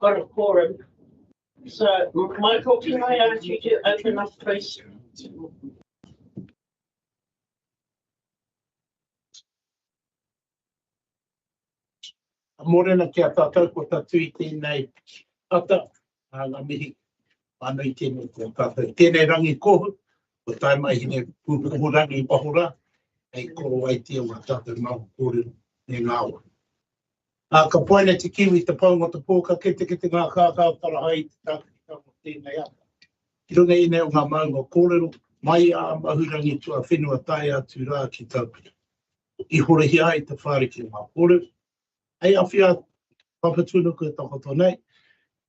got a quorum. So, Michael, can I ask you to open up, please? Morena kia tātou ko tātou I tēnei ata, ngā mihi, anō I tēnei ko tātou. Tēnei rangi kohu, ko tai mai hine pūpuhu rangi I pahora, ei koro ai tia wa tātou mau kōrero ne ngāwa. Ka poina te kiwi te paunga te pōka, ke te ngā kākau tarahai, te tātou tēnei ata. Ki runga I nei o ngā maunga kōrero, mai a mahurangi tua whenua tai atu rā ki taupuna. I horehi ai te whāriki ngā kōrero. Hei awhia whakatūna koe takoto nei,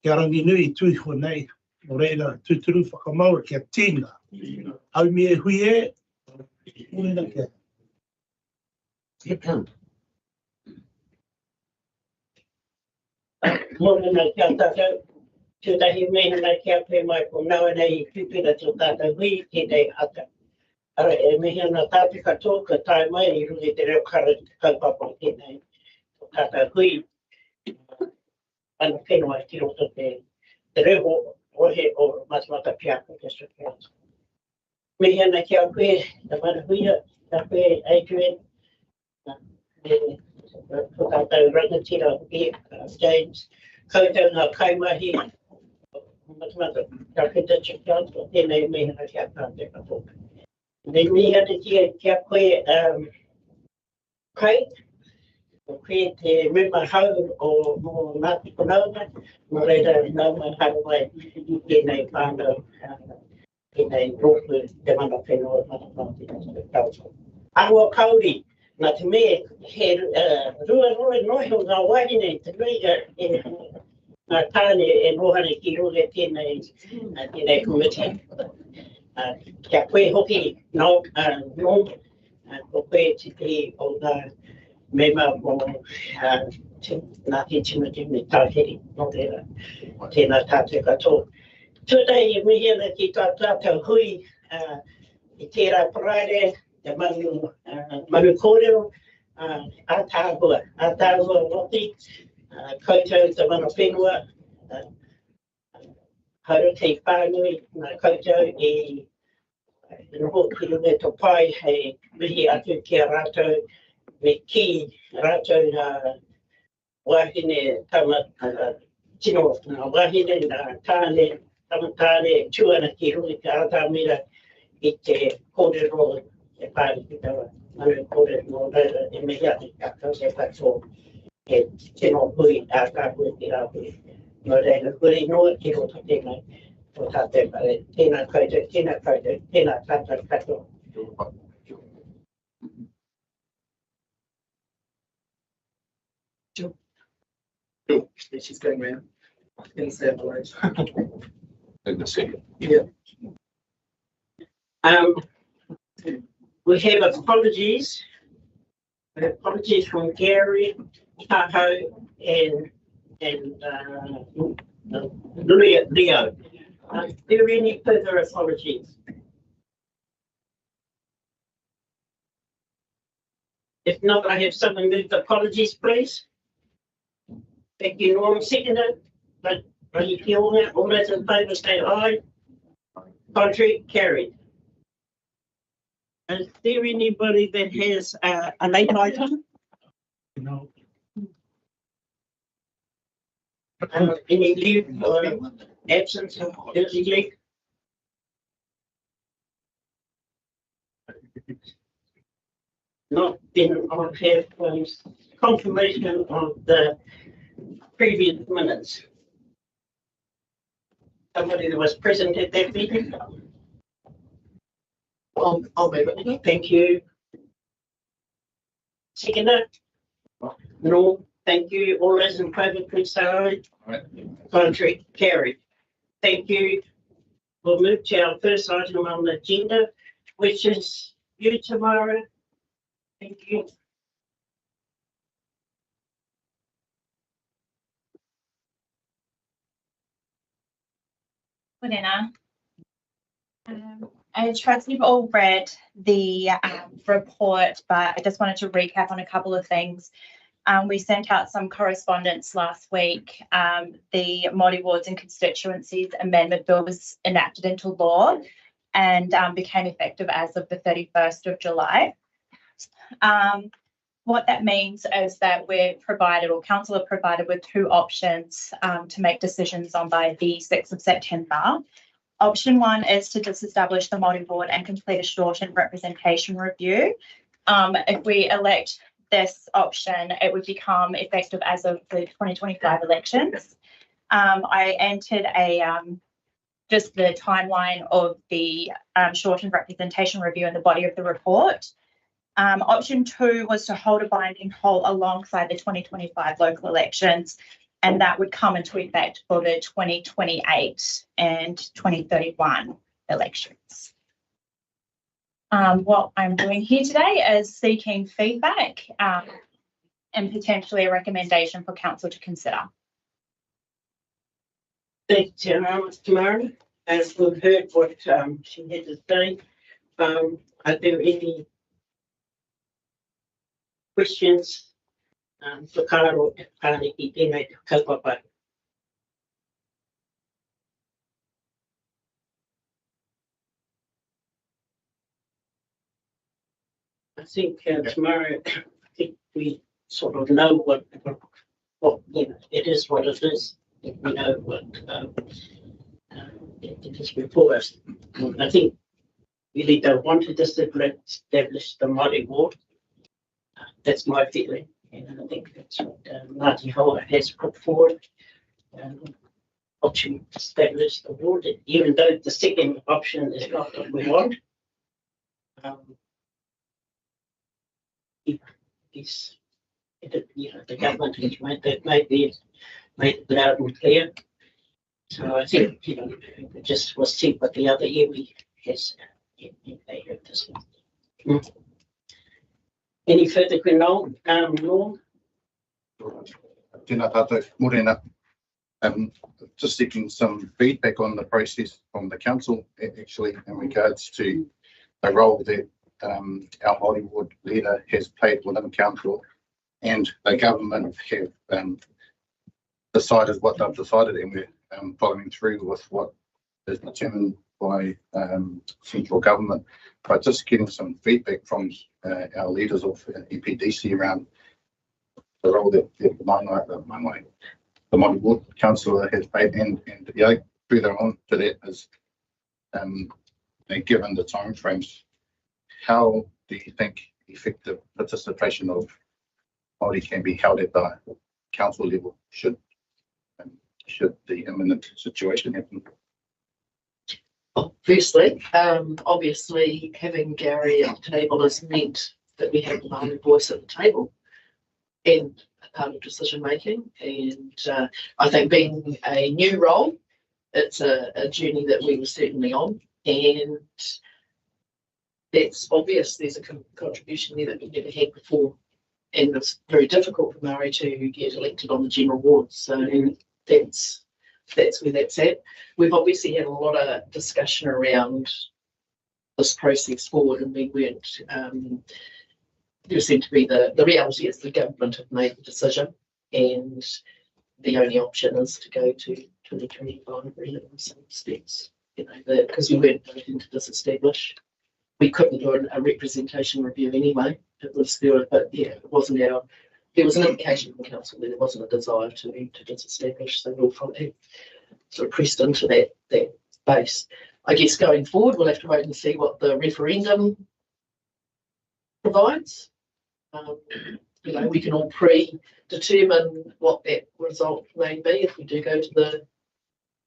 kia rangi nui tuiho nei, o reira tūturu whakamaura kia tīna. Au mi e hui e, morena kia. Morena kia tātou, tūtahi mehana kia pē mai ko naua nei I tūpira tō tātou hui ki nei ata. Ara e mehana tātou katoa ka tai mai I rungi te reo kara kaupapa ki nei. Tātou hui, ana whenua ki roto te reho ohe o Matamata-Piako District Council. Mehana kia koe, te Manawhenua, kia koe Adrian, ko tātou rangatira hoki, James, koutou ngā kaimahi, Matamata-Piako District Council, tēnei mehana kia tātou katoa. Nei mehana kia koe, Craig, koe te rima hau o mō Ngāti Konaunga, mō reira nauma harawai tēnei whānau, tēnei rōpu te mana whenua Matamata-Piako Council. Aua kauri, nā te mea he rua nohi o ngā wahine, te mea ngā tāne e nohane ki rore tēnei committee. Kia koe hoki no, ko koe te te o ngā mema o nā te timati me tāheri no reira, tēnā tātou katoa. Tūtai e mihina ki tātou hui I tērā paraire, te manu kōrero, ātāhua roti, koutou te mana whenua, haru te whānui, nā koutou I noho ki runga tō pai hei mihi atu ki a rātou, me ki rātou nā wahine tama tino, nā wahine nā tāne, tama tāne tuana ki runga ki ātāmira I te kōrero e pāri ki tawa. Manu kōrero no reira e mihi atu kakau se katoa. E tino hui ātāhui ki rāhui. No reira hui noa ki roto tēnei. O tātou pare, tēnā koutou, tēnā tātou katoa. She's going around in several ways. In the city. Yeah. We have apologies. Apologies from Gary, Taho, and Leo. Are there any further apologies? If not, I have someone move the apologies, please. Thank you, Norm. Seconded. Are you feeling that? All those in favour say aye. Contrary, carried. Is there anybody that has a late item? No. Any leave or absence of early leave? Not then I'll have confirmation of the previous minutes. Somebody that was present at that meeting? I'll move it. Thank you. Seconder? No, thank you. All those in favour, please say aye. Aye. Contrary, carried. Thank you. We'll move to our first item on the agenda, which is you, Tamara. Thank you. Morena. I trust you've all read the report, but I just wanted to recap on a couple of things. We sent out some correspondence last week. The Māori Wards and Constituencies Amendment Bill was enacted into law and became effective as of the 31st of July. What that means is that we're provided, or council are provided with two options to make decisions on by the 6th of September. Option 1 is to disestablish the Māori Board and complete a shortened representation review. If we elect this option, it would become effective as of the 2025 elections. I entered just the timeline of the shortened representation review in the body of the report. Option 2 was to hold a binding poll alongside the 2025 local elections, and that would come into effect for the 2028 and 2031 elections. What I'm doing here today is seeking feedback and potentially a recommendation for council to consider. Thank you, Tamara. As we've heard what she had to say, are there any questions for Karo i tēnei kaupapa? I think tomorrow, I think we sort of know what you know, it is what it is. We know what it is before us. I think really don't want to establish the Māori Ward. That's my feeling, and I think that's what Ngāti Hoa has put forward. To establish the ward, even though the second option is not what we want. The government has made it loud and clear. So I think we just will see what the other iwi has if they heard this one. Any further Norm? Tēnā tātou, morena. Just seeking some feedback on the process from the council, actually, in regards to the role that our Māori Ward leader has played within council, and the government have decided what they've decided, and we're following through with what is determined by central government. But just getting some feedback from our leaders of EPDC around the role that the Māori Ward councillor has played, and further on to that is, given the time frames, how do you think effective participation of Māori can be held at the council level should the imminent situation happen? Firstly, obviously having Gary at the table has meant that we have the Māori voice at the table and a part of decision making. And I think being a new role, it's a journey that we were certainly on, and that's obvious. There's a contribution there that we've never had before, and it's very difficult for Māori to get elected on the general ward. So that's where that's at. We've obviously had a lot of discussion around this process forward, and we weren't. There seemed to be the reality is the government have made the decision, and the only option is to go to 2025 really in some respects. Because we weren't voting to disestablish. We couldn't do a representation review anyway. It was there, but yeah, it wasn't our. There was an indication from council that there wasn't a desire to disestablish, so we'll probably sort of pressed into that base. I guess going forward, we'll have to wait and see what the referendum provides. We can all predetermine what that result may be if we do go to the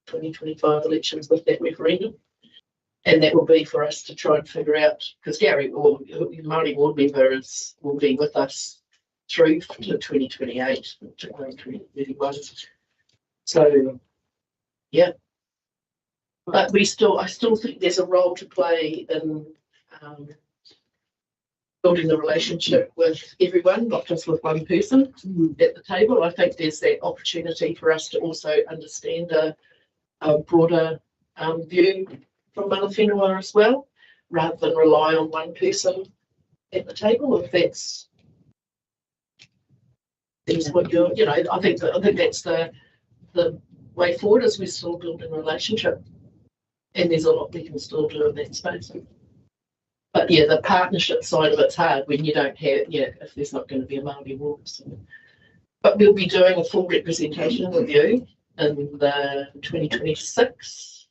2025 elections with that referendum. And that will be for us to try and figure out, because Gary, or the Māori Ward member, will be with us through to 2028, 2031. So, yeah. But I still think there's a role to play in building the relationship with everyone, not just with one person at the table. I think there's that opportunity for us to also understand a broader view from Manawhenua as well, rather than rely on one person at the table. If that's is what you're, I think that's the way forward, is we're still building a relationship, and there's a lot we can still do in that space. But yeah, the partnership side of it's hard when you don't have, if there's not going to be a Māori ward. So. But we'll be doing a full representation review in the 2026,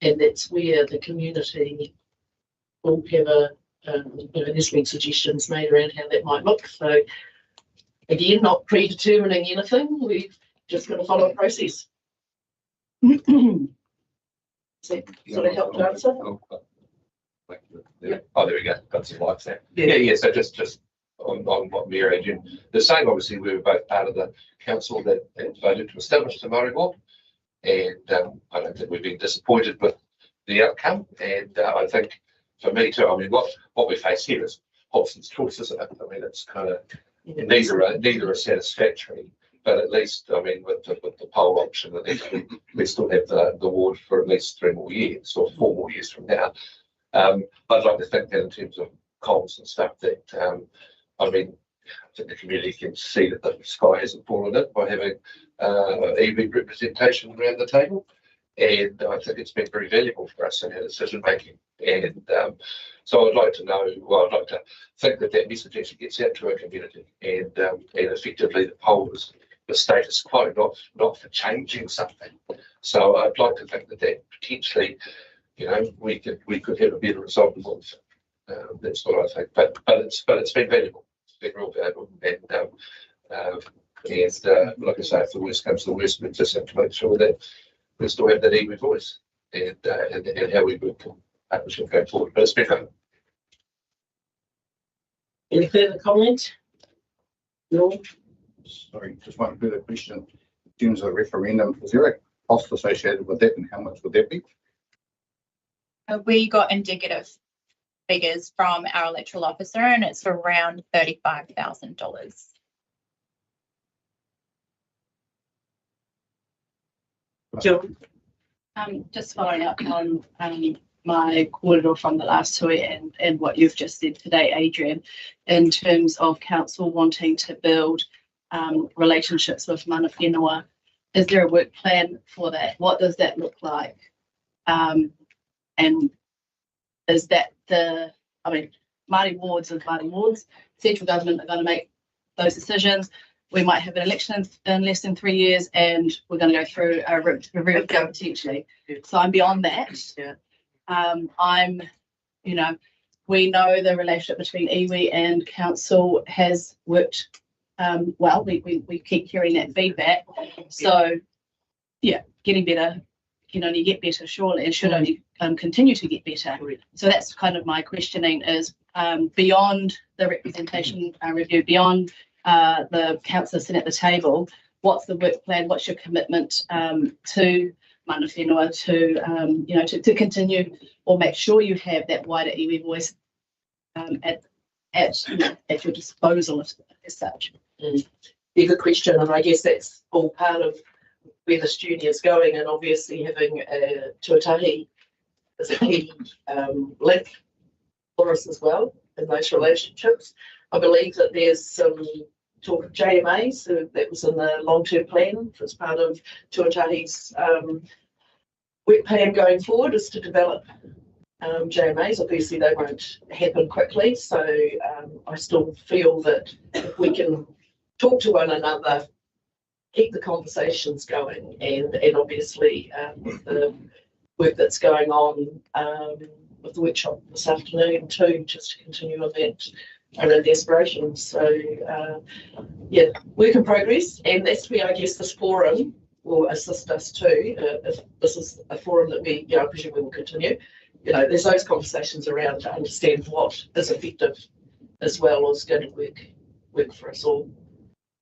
and that's where the community will have there's been suggestions made around how that might look. So again, not predetermining anything, we've just got to follow a process. Does that sort of help to answer? Yeah. Oh, there we go. Got some lights there. Yeah. So just on what Mary and Jim, the same. Obviously, we were both part of the council that voted to establish the Māori Ward, and I don't think we've been disappointed with the outcome. And I think for me too, I mean, what we face here is Hobson's choice, isn't it? I mean, it's kind of neither are satisfactory. But at least, I mean, with the poll option, at least we still have the ward for at least 3 more years or 4 more years from now. I'd like to think that in terms of comms and stuff that, I mean, I think the community can see that the sky hasn't fallen in by having EV representation around the table. And I think it's been very valuable for us in our decision making. And so I'd like to know, I'd like to think that message actually gets out to our community, and effectively the poll is the status quo, not for changing something. So I'd like to think that potentially, we could have a better result than what. That's what I think. But it's been valuable. It's been real valuable. And like I say, if the worst comes to the worst, we just have to make sure that we still have that iwi voice and how we work partnership going forward. But it's been fun. Any further comment? No. Sorry, just one further question. In terms of the referendum, is there a cost associated with that, and how much would that be? We got indicative figures from our electoral officer, and it's around $35,000. Jill? Just following up on my kōrero from the last hui and what you've just said today, Adrian, in terms of council wanting to build relationships with Manawhenua, is there a work plan for that? What does that look like? And is that Māori wards and Māori wards, central government are going to make those decisions. We might have an election in less than 3 years, and we're going to go through a review of government potentially. So I'm beyond that. Yeah. We know the relationship between iwi and council has worked well. We keep hearing that feedback. So yeah, getting better can only get better, surely, and should only continue to get better. So that's kind of my questioning is beyond the representation review, beyond the councillor sitting at the table, what's the work plan? What's your commitment to Manawhenua to continue or make sure you have that wider iwi voice at your disposal as such? Yeah, good question, and I guess that's all part of where this journey is going, and obviously having tuatahi is a key link for us as well in those relationships. I believe that there's some talk of JMAs, so that was in the long-term plan as part of tuatahi's work plan going forward, is to develop JMAs. Obviously they won't happen quickly, so I still feel that if we can talk to one another, keep the conversations going, and obviously with the work that's going on with the workshop this afternoon too, just to continue on that around the aspirations. So yeah, work in progress, and that's where I guess this forum will assist us too. If this is a forum that we, I presume we will continue. There's those conversations around to understand what is effective as well as going to work for us all.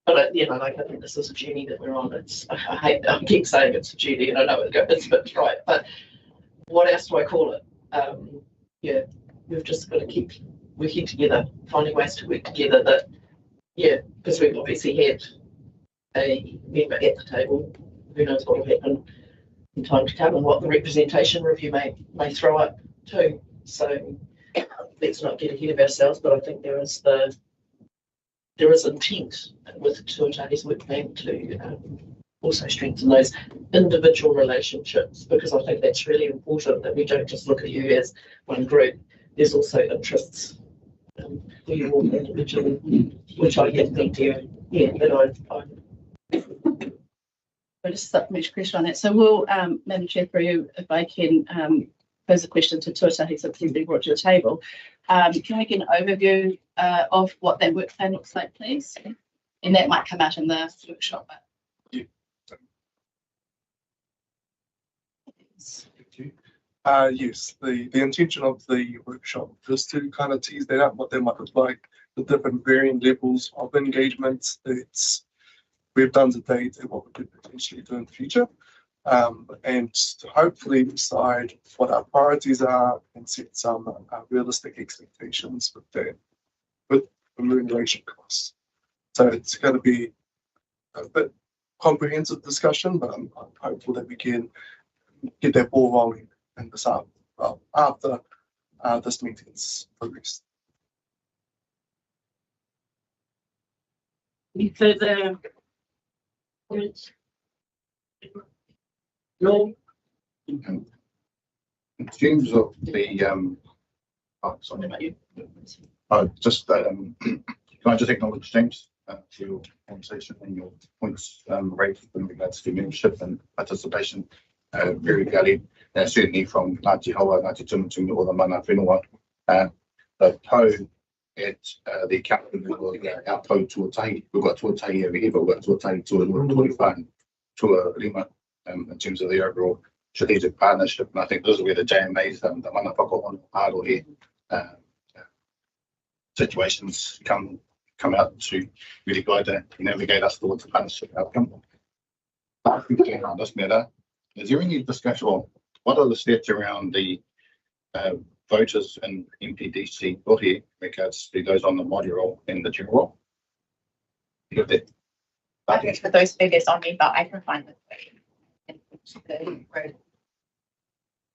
But I think this is a journey that we're on. I keep saying it's a journey, and I know it's a bit right, but what else do I call it? We've just got to keep working together, finding ways to work together. Because we've obviously had a member at the table. Who knows what will happen in time to come, and what the representation review may throw up too. So let's not get ahead of ourselves. But I think there is the there is intent with Tuatahi's work plan to also strengthen those individual relationships, because I think that's really important, that we don't just look at you as one group. There's also interests for you all individually, which I get thank you. Yeah, but I'll just supplement a question on that. So we'll, Madam Chair, for you, if I can pose a question to Tuatahi since he's been brought to the table. Can we get an overview of what that work plan looks like, please? And that might come out in the workshop. Yeah. Yes, the intention of the workshop is to kind of tease that out, what that might look like, the different varying levels of engagement that we've done to date and what we could potentially do in the future. And to hopefully decide what our priorities are and set some realistic expectations with that, with remuneration costs. So it's going to be a bit comprehensive discussion, but I'm hopeful that we can get that ball rolling and this up after this meeting's progressed. Any further comments? No? In terms of the, sorry about you. Just, can I just acknowledge James for your conversation and your points raised in regards to membership and participation, very valued, certainly from Ngāti Hoa, Ngāti Tumatunga or the Manawhenua. The tau at the accountant level, our tau tuatahi, we've got tuatahi over here, but we've got tuatahi tuatahi tuarima in terms of the overall strategic partnership. And I think this is where the JMAs, the mana whakahono aro here, situations come out to really guide and navigate us towards the partnership outcome. I think on this matter, is there any discussion on what are the steps around the voters and MPDC here in regards to those on the Māori roll and the general roll? You got that? I think for those figures on me, but I can find them.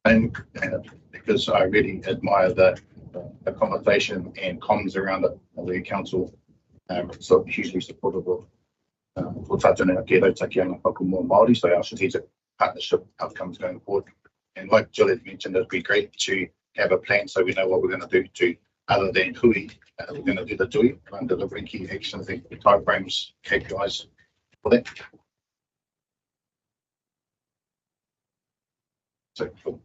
And because I really admire the conversation and comms around it, the council so hugely supportive of for tātuna kia tautaki anga whakamoa Māori, so our strategic partnership outcomes going forward. And like Juliet mentioned, it'd be great to have a plan so we know what we're going to do to, other than hui, we're going to do the tui around delivering key actions and timeframes, KPIs for that. So cool.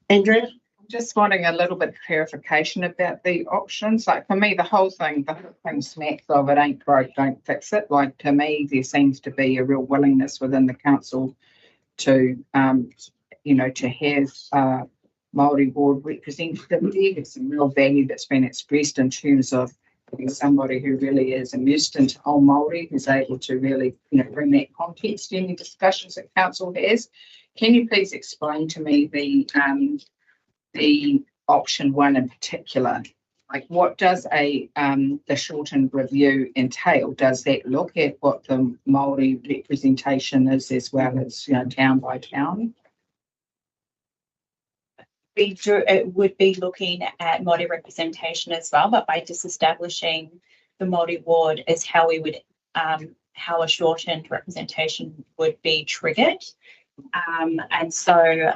Andrea? Just wanting a little bit of clarification about the options. Like for me, the whole thing smacks of it ain't broke, don't fix it. Like to me, there seems to be a real willingness within the council to, to have Māori board representativity. There's some real value that's been expressed in terms of somebody who really is immersed into whole Māori, who's able to really, bring that context to any discussions that council has. Can you please explain to me the option one in particular? Like what does the shortened review entail? Does that look at what the Māori representation is as well as, town by town? It would be looking at Māori representation as well, but by disestablishing the Māori ward is how we would, how a shortened representation would be triggered. And so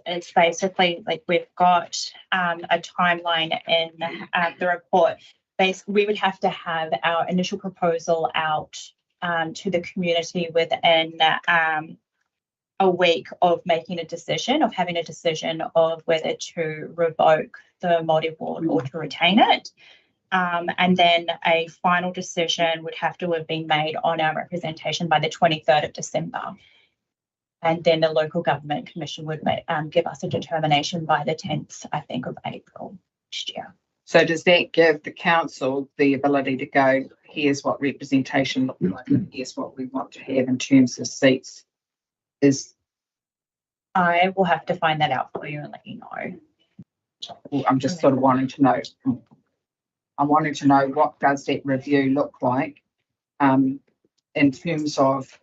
it's basically like we've got a timeline in the report. We would have to have our initial proposal out to the community within a week of making a decision, of having a decision of whether to revoke the Māori ward or to retain it. And then a final decision would have to have been made on our representation by the 23rd of December. And then the local government commission would give us a determination by the 10th, I think, of April next year. So does that give the council the ability to go, here's what representation looks like, and here's what we want to have in terms of seats? I will have to find that out for you and let you know. I'm just sort of wanting to know. I'm wanting to know what does that review look like in terms of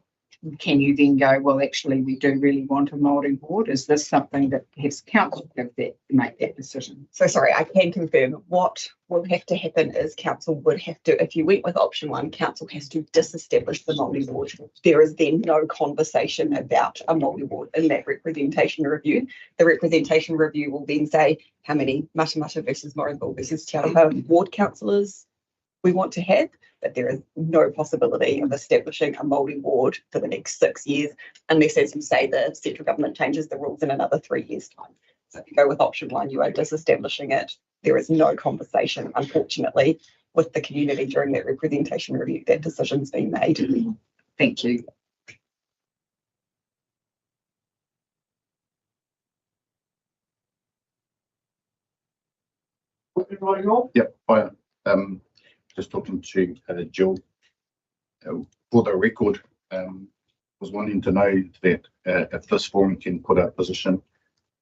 can you then go, well, actually, we do really want a Māori board? Is this something that has council have that make that decision? So sorry, I can confirm what will have to happen is council would have to, if you went with option one, council has to disestablish the Māori board. There is then no conversation about a Māori board in that representation review. The representation review will then say how many Matamata versus Māori versus Te Aroha ward councillors we want to have, but there is no possibility of establishing a Māori ward for the next 6 years, unless, as you say, the central government changes the rules in another 3 years' time. So if you go with option one, you are disestablishing it. There is no conversation, unfortunately, with the community during that representation review. That decision's been made. Thank you. Yep, I just talking to Jill for the record. Was wanting to know that if this forum can put our position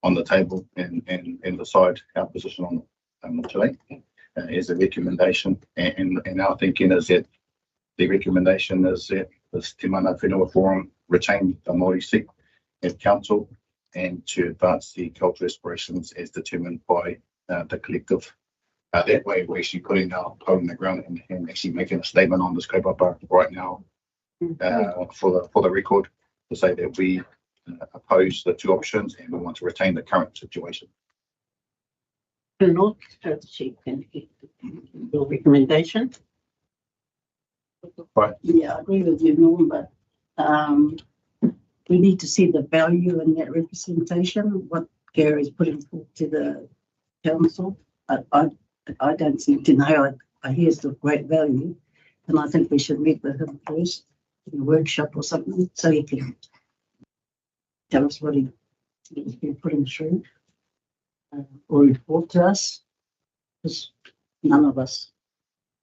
on the table and decide our position on today as a recommendation, and our thinking is that the recommendation is that this Te Manawhenua forum retain the Māori seat at council and to advance the cultural aspirations as determined by the collective. That way we're actually putting our toe in the ground and actually making a statement on this kaupapa right now for the record to say that we oppose the two options and we want to retain the current situation. Your recommendation? Right. Yeah, I agree with you, Norm, but we need to see the value in that representation, what Gary's putting forward to the council. I don't seem to know. I hear it's of great value, and I think we should meet with him first in a workshop or something, so he can tell us what he's been putting through or report to us, because none of us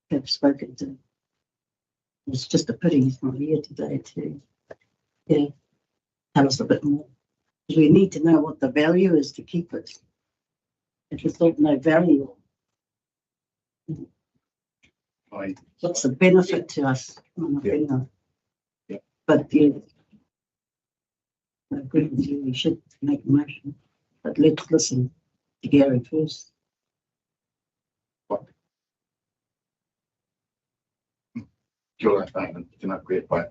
have spoken to him. It's just a pity he's not here today to tell us a bit more. We need to know what the value is to keep it. If there's not no value, what's the benefit to us? Yeah. But yeah, I agree with you, we should make a motion, but let's listen to Gary first. Kia ora, tēnā koe pai.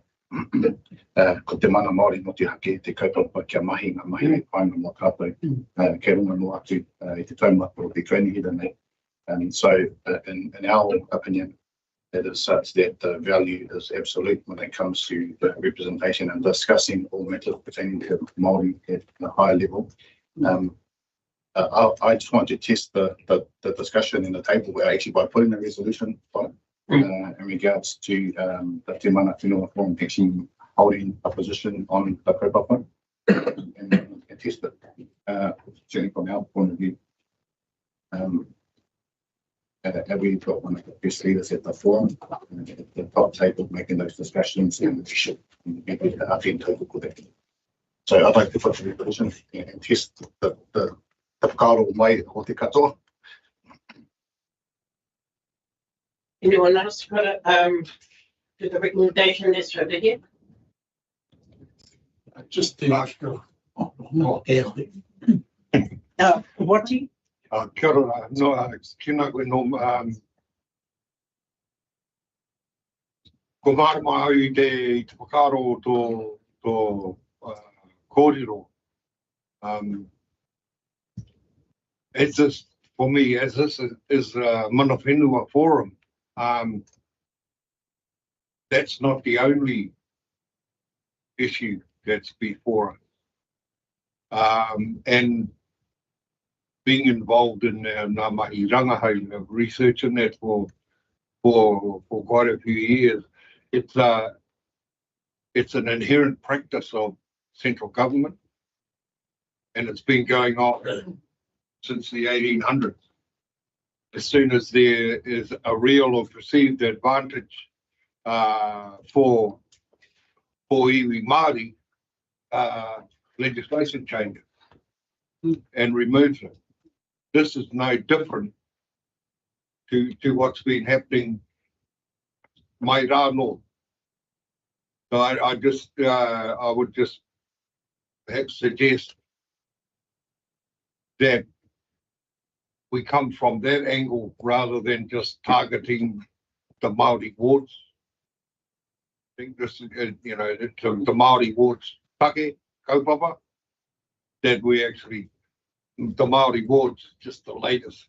Ko te mana Māori no te hake, te kaupapa kia mahi ngā mahi e whainga mō tātou. Kei runga no atu i te taumata o te training hira nei. And so in our opinion, it is such that the value is absolute when it comes to the representation and discussing all matters pertaining to Māori at a higher level. I just want to test the discussion in the table where actually by putting a resolution in regards to the Te Manawhenua forum actually holding a position on the kaupapa and test it, certainly from our point of view. And we've got one of the best leaders at the forum, at the top table, making those discussions and we should be total with that. So I'd like to put the resolution and test the whakaaro mai o te katoa. Anyone else got to the recommendation that's over here? Just to ask you. What do you? Kia ora, no, kina koe no, ko marama au I te whakaro tō kōrero. As this, for me, as this is a Manawhenua forum, that's not the only issue that's before us. And being involved in ngā mahi rangahau of researching that for quite a few years, it's an inherent practice of central government, and it's been going on since the 1800s. As soon as there is a real or perceived advantage for iwi Māori, legislation changes and removes it. This is no different to what's been happening mai rāno So I just, I would just perhaps suggest that we come from that angle rather than just targeting the Māori wards. I think this, you know, the Māori wards, take, kaupapa, that we actually, the Māori wards, just the latest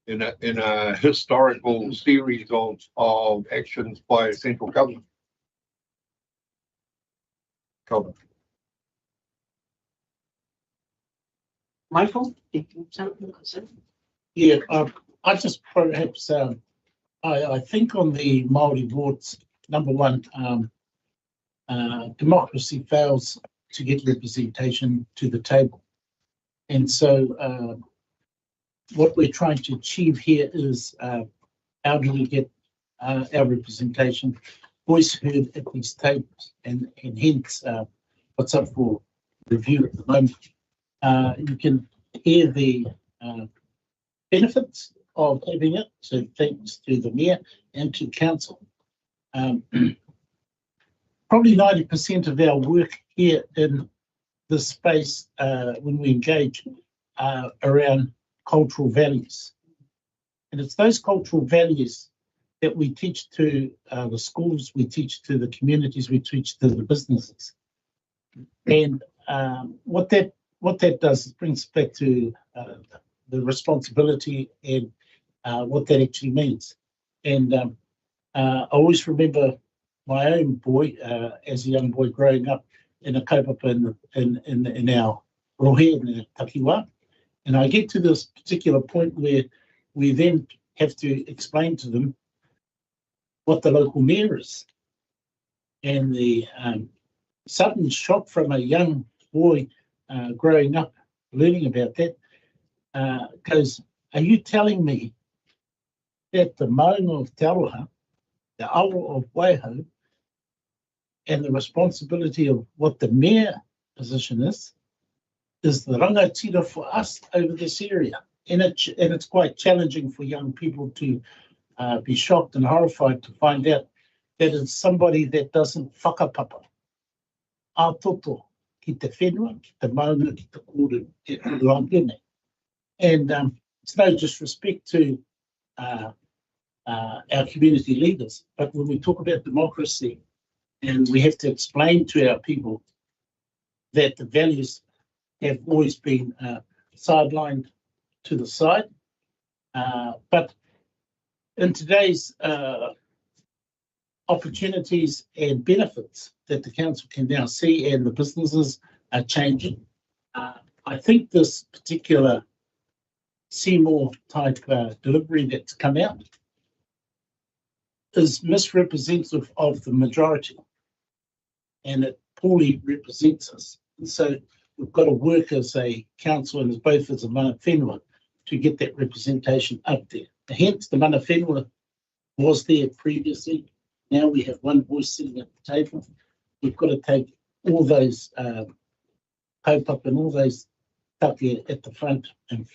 in a historical series of actions by central government. Michael, something to say? Yeah, I just perhaps, I think on the Māori wards, number one, democracy fails to get representation to the table. And so what we're trying to achieve here is how do we get our representation, voice heard at these tables, and hence what's up for review at the moment. You can hear the benefits of having it, so thanks to the Mayor and to Council. Probably 90% of our work here in this space when we engage around cultural values. And it's those cultural values that we teach to the schools, we teach to the communities, we teach to the businesses. And what that does is brings back to the responsibility and what that actually means. And I always remember my own boy, as a young boy growing up in a kaupapa in our rohe, in our takiwā. And I get to this particular point where we then have to explain to them what the local mayor is. And the sudden shock from a young boy growing up, learning about that, goes, are you telling me that the maunga of Te Aroha, the awa of Waiho, and the responsibility of what the mayor position is the rangatira for us over this area? And it's quite challenging for young people to be shocked and horrified to find out that it's somebody that doesn't whakapapa. Ātoto ki te whenua, ki te maunga, ki te kore, e rangene. And it's no disrespect to our community leaders, but when we talk about democracy, and we have to explain to our people that the values have always been sidelined to the side. But in today's opportunities and benefits that the council can now see and the businesses are changing, I think this particular Seymour type delivery that's come out is misrepresentative of the majority, and it poorly represents us. And so we've got to work as a council and as both as a Manawhenua to get that representation up there. Hence, the Manawhenua was there previously. Now we have one voice sitting at the table. We've got to take all those kaupapa and all those take at the front, and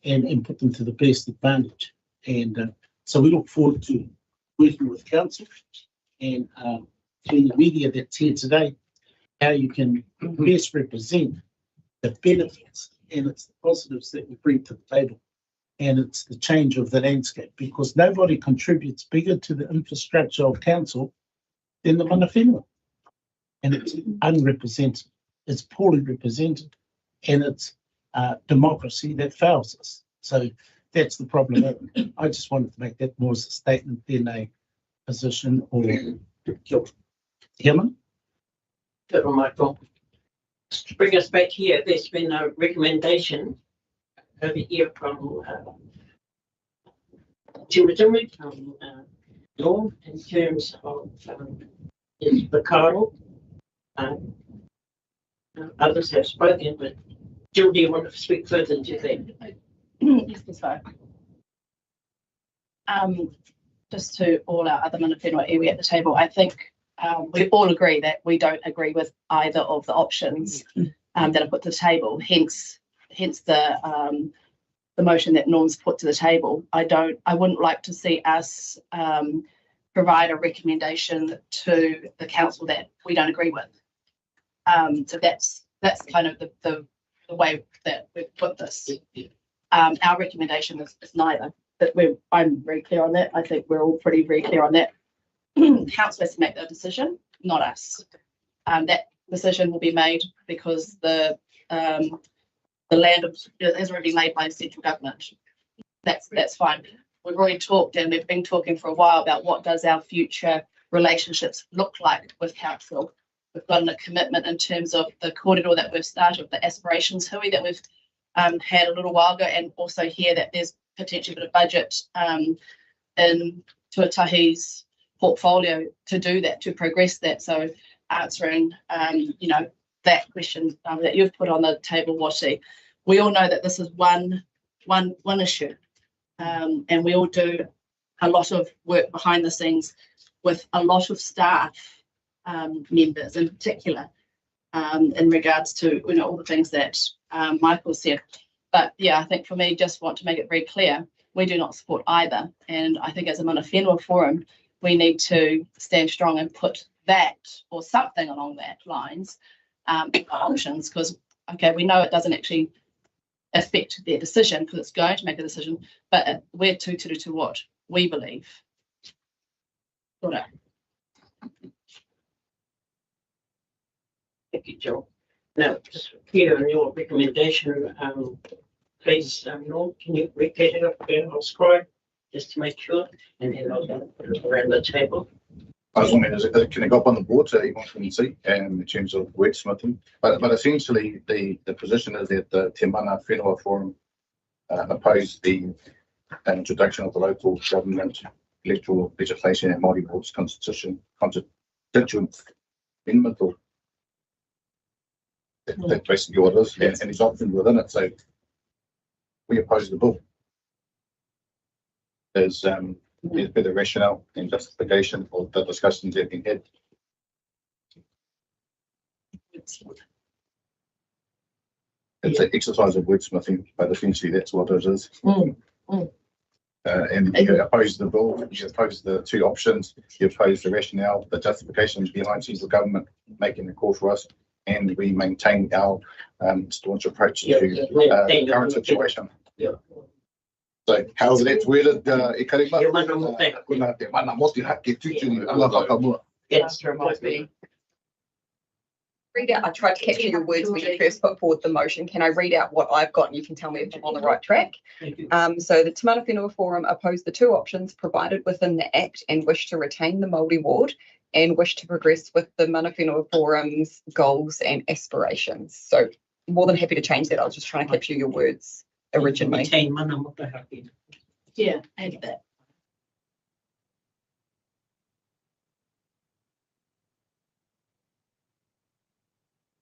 and put them to the best advantage. And so we look forward to working with council and to the media that's here today, how you can best represent the benefits and it's the positives that we bring to the table. And it's the change of the landscape, because nobody contributes bigger to the infrastructure of council than the Manawhenua. And it's unrepresented, it's poorly represented, and it's democracy that fails us. So that's the problem. I just wanted to make that more as a statement than a position or Herman. Good one, Michael. To bring us back here, there's been a recommendation over here from Timutimui, from Norm, in terms of his Bacaro. Others have spoken, but Jill, do you want to speak further to that? Yes, that's fine. Just to all our other Manawhenua iwi at the table, I think we all agree that we don't agree with either of the options that are put to the table. Hence the motion that Norm's put to the table. I wouldn't like to see us provide a recommendation to the council that we don't agree with. So that's kind of the way that we've put this. Our recommendation is neither. But I'm very clear on that. I think we're all very clear on that. Council has to make that decision, not us. That decision will be made because the land is already made by the central government. That's fine. We've already talked, and we've been talking for a while about what does our future relationships look like with council. We've gotten a commitment in terms of the corridor that we've started, the aspirations hui that we've had a little while ago, and also here that there's potentially a bit of budget in Tuatahi's portfolio to do that, to progress that. So answering, that question that you've put on the table, Wati, we all know that this is one issue, and we all do a lot of work behind the scenes with a lot of staff members in particular, in regards to all the things that Michael said. But yeah, I think for me, just want to make it very clear, we do not support either. And I think as a Manawhenua forum, we need to stand strong and put that or something along that lines options, because okay, we know it doesn't actually affect their decision because it's going to make a decision, but we're to what we believe. Thank you, Joe. Now, just here on your recommendation, please, Norm, can you repeat it up on screen just to make sure, and then I'll put it around the table. I was wondering, can it go up on the board so everyone can see in terms of wordsmithing? But essentially, the position is that the Te Manawhenua Forum opposed the introduction of the local government electoral legislation and Māori boards constituent amendment. Or that's basically what it is, and there's options within it. So we oppose the bill. There's a bit of rationale and justification for the discussions that have been had. It's an exercise of wordsmithing, but essentially that's what it is. And you oppose the bill, you oppose the two options, you oppose the rationale, the justifications behind central government making the call for us, and we maintain our staunch approach to the current situation. Yeah. So however that's worded, read out, I tried to capture your words when you first put forward the motion. Can I read out what I've got and you can tell me if I'm on the right track? So the Te Manawhenua Forum opposed the two options provided within the Act and wish to retain the Māori ward and wish to progress with the Manawhenua Forum's goals and aspirations. So more than happy to change that. I was just trying to capture your words originally. Yeah, add that.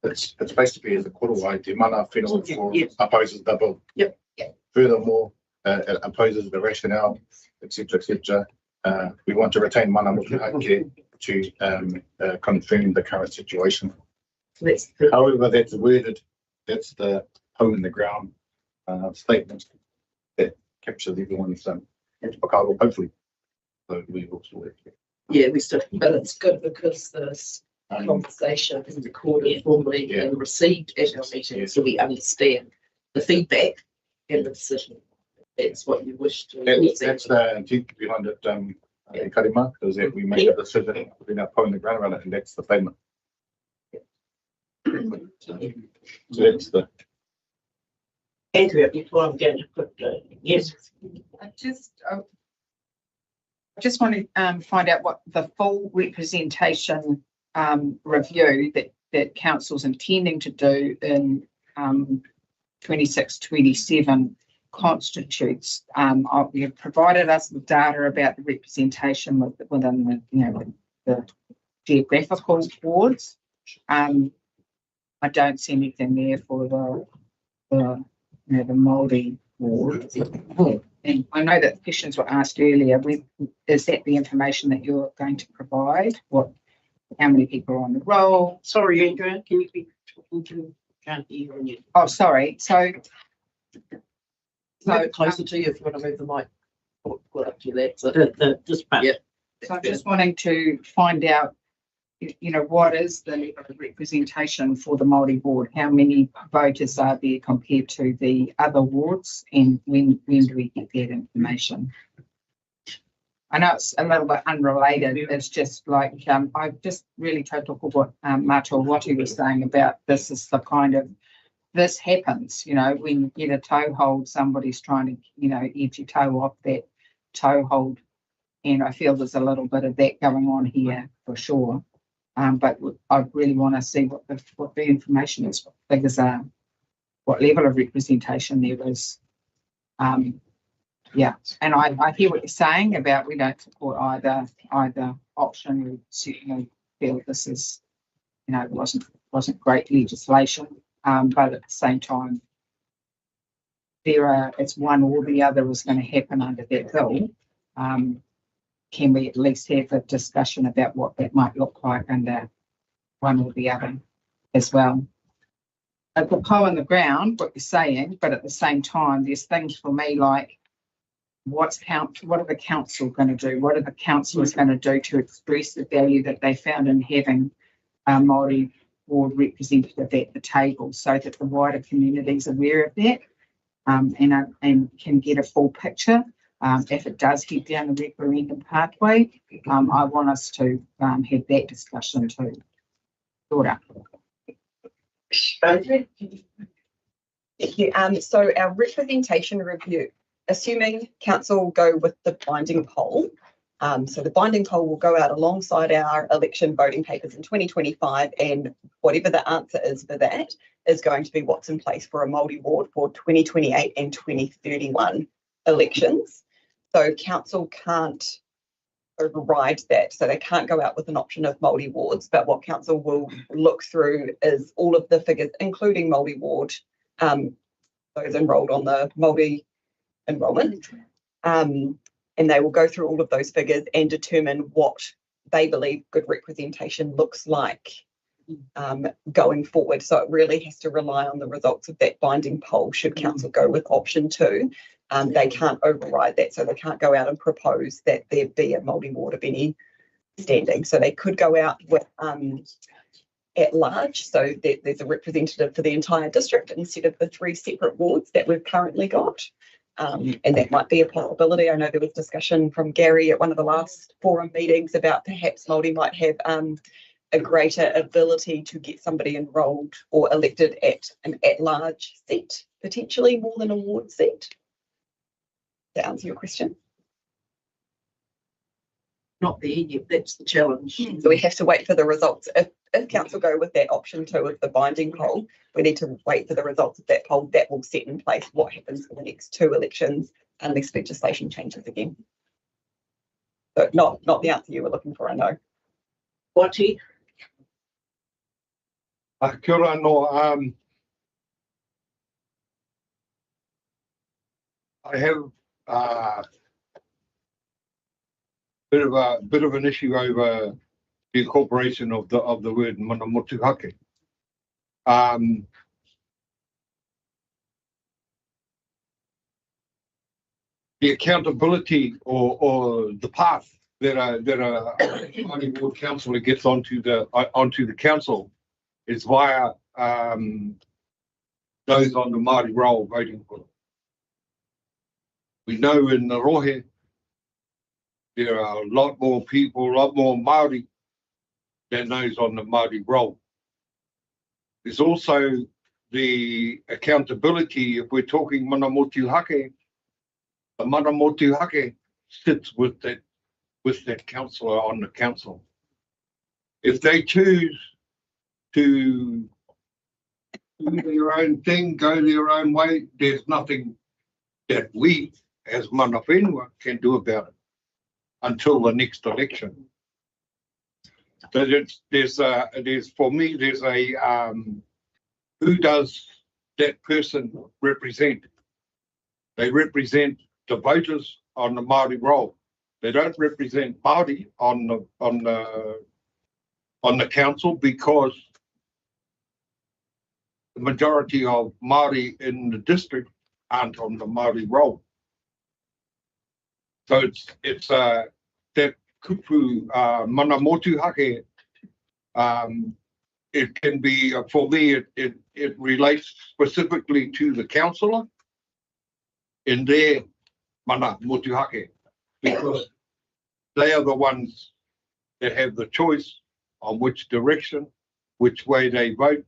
It's basically as a korowai, Te Manawhenua Forum opposes the bill. Yep. Furthermore, it opposes the rationale, etc., etc. We want to retain mana motu hake to confirm the current situation. However, that's worded, that's the hole in the ground statement that captures everyone's whakaaro, hopefully. So we will still work. Yeah, we still, but it's good because this conversation is recorded formally and received at our meeting, so we understand the feedback and the decision. That's what you wish to. That's the intent behind it, Karima, is that we make a decision, we're not pulling the ground around it, and that's the statement. So that's the. Andrea, before I'm going to put yes. I just want to find out what the full representation review that council's intending to do in 26-27 constitutes. You've provided us with data about the representation within the geographical wards. I don't see anything there for the Māori ward. And I know that questions were asked earlier. Is that the information that you're going to provide? How many people are on the roll? Sorry, Andrea, can you be talking to? Can't hear you. Oh, sorry. So Closer to you if you want to move the mic. Put up to that. So This part. Yeah. So I'm just wanting to find out, you know, what is the level of representation for the Māori ward? How many voters are there compared to the other wards, and when do we get that information? I know it's a little bit unrelated. It's just like, I just really tried to look at what Matamata-Piako was saying about this is the kind of, this happens, you know, when you get a toehold, somebody's trying to, you know, edge your toe off that toehold. And I feel there's a little bit of that going on here for sure. But I really want to see what the information is, what figures are, what level of representation there is. Yeah, and I hear what you're saying about we don't support either option. We certainly feel this is, you know, wasn't great legislation, but at the same time, it's one or the other is going to happen under that bill. Can we at least have a discussion about what that might look like under one or the other as well? At the pole in the ground, what you're saying, but at the same time, there's things for me like what are the council going to do? What are the councillors going to do to express the value that they found in having a Māori ward representative at the table, so that the wider community is aware of that and can get a full picture. If it does head down the referendum pathway, I want us to have that discussion too. Dora. Thank you. So our representation review, assuming council go with the binding poll, so the binding poll will go out alongside our election voting papers in 2025, and whatever the answer is for that is going to be what's in place for a Māori ward for 2028 and 2031 elections. So council can't override that, so they can't go out with an option of Māori wards, but what council will look through is all of the figures, including Māori ward, those enrolled on the Māori enrolment, and they will go through all of those figures and determine what they believe good representation looks like going forward. So it really has to rely on the results of that binding poll should council go with option 2. They can't override that, so they can't go out and propose that there be a Māori ward of any standing. So they could go out with at large, so there's a representative for the entire district instead of the 3 separate wards that we've currently got. And that might be a possibility. I know there was discussion from Gary at one of the last forum meetings about perhaps Māori might have a greater ability to get somebody enrolled or elected at an at-large seat, potentially more than a ward seat. To answer your question. Not there yet, that's the challenge. So we have to wait for the results. If council go with that option 2 of the binding poll, we need to wait for the results of that poll. That will set in place what happens for the next 2 elections unless legislation changes again. So not the answer you were looking for, I know. Wati? Kia ora no, I have bit of an issue over the incorporation of the word Manawhenua. The accountability or the path that a Māori ward councillor gets onto the council is via those on the Māori roll voting for them. We know in the Rohe there are a lot more people, a lot more Māori than those on the Māori roll. There's also the accountability, if we're talking Manawhenua, the Manawhenua sits with that councillor on the council. If they choose to do their own thing, go their own way, there's nothing that we as Manawhenua can do about it until the next election. So there's for me, there's a who does that person represent? They represent the voters on the Māori roll. They don't represent Māori on the council, because the majority of Māori in the district aren't on the Māori roll. So it's that kupu mana motuhake, it can be, for me, it relates specifically to the councillor in their mana motuhake, because they are the ones that have the choice on which direction, which way they vote,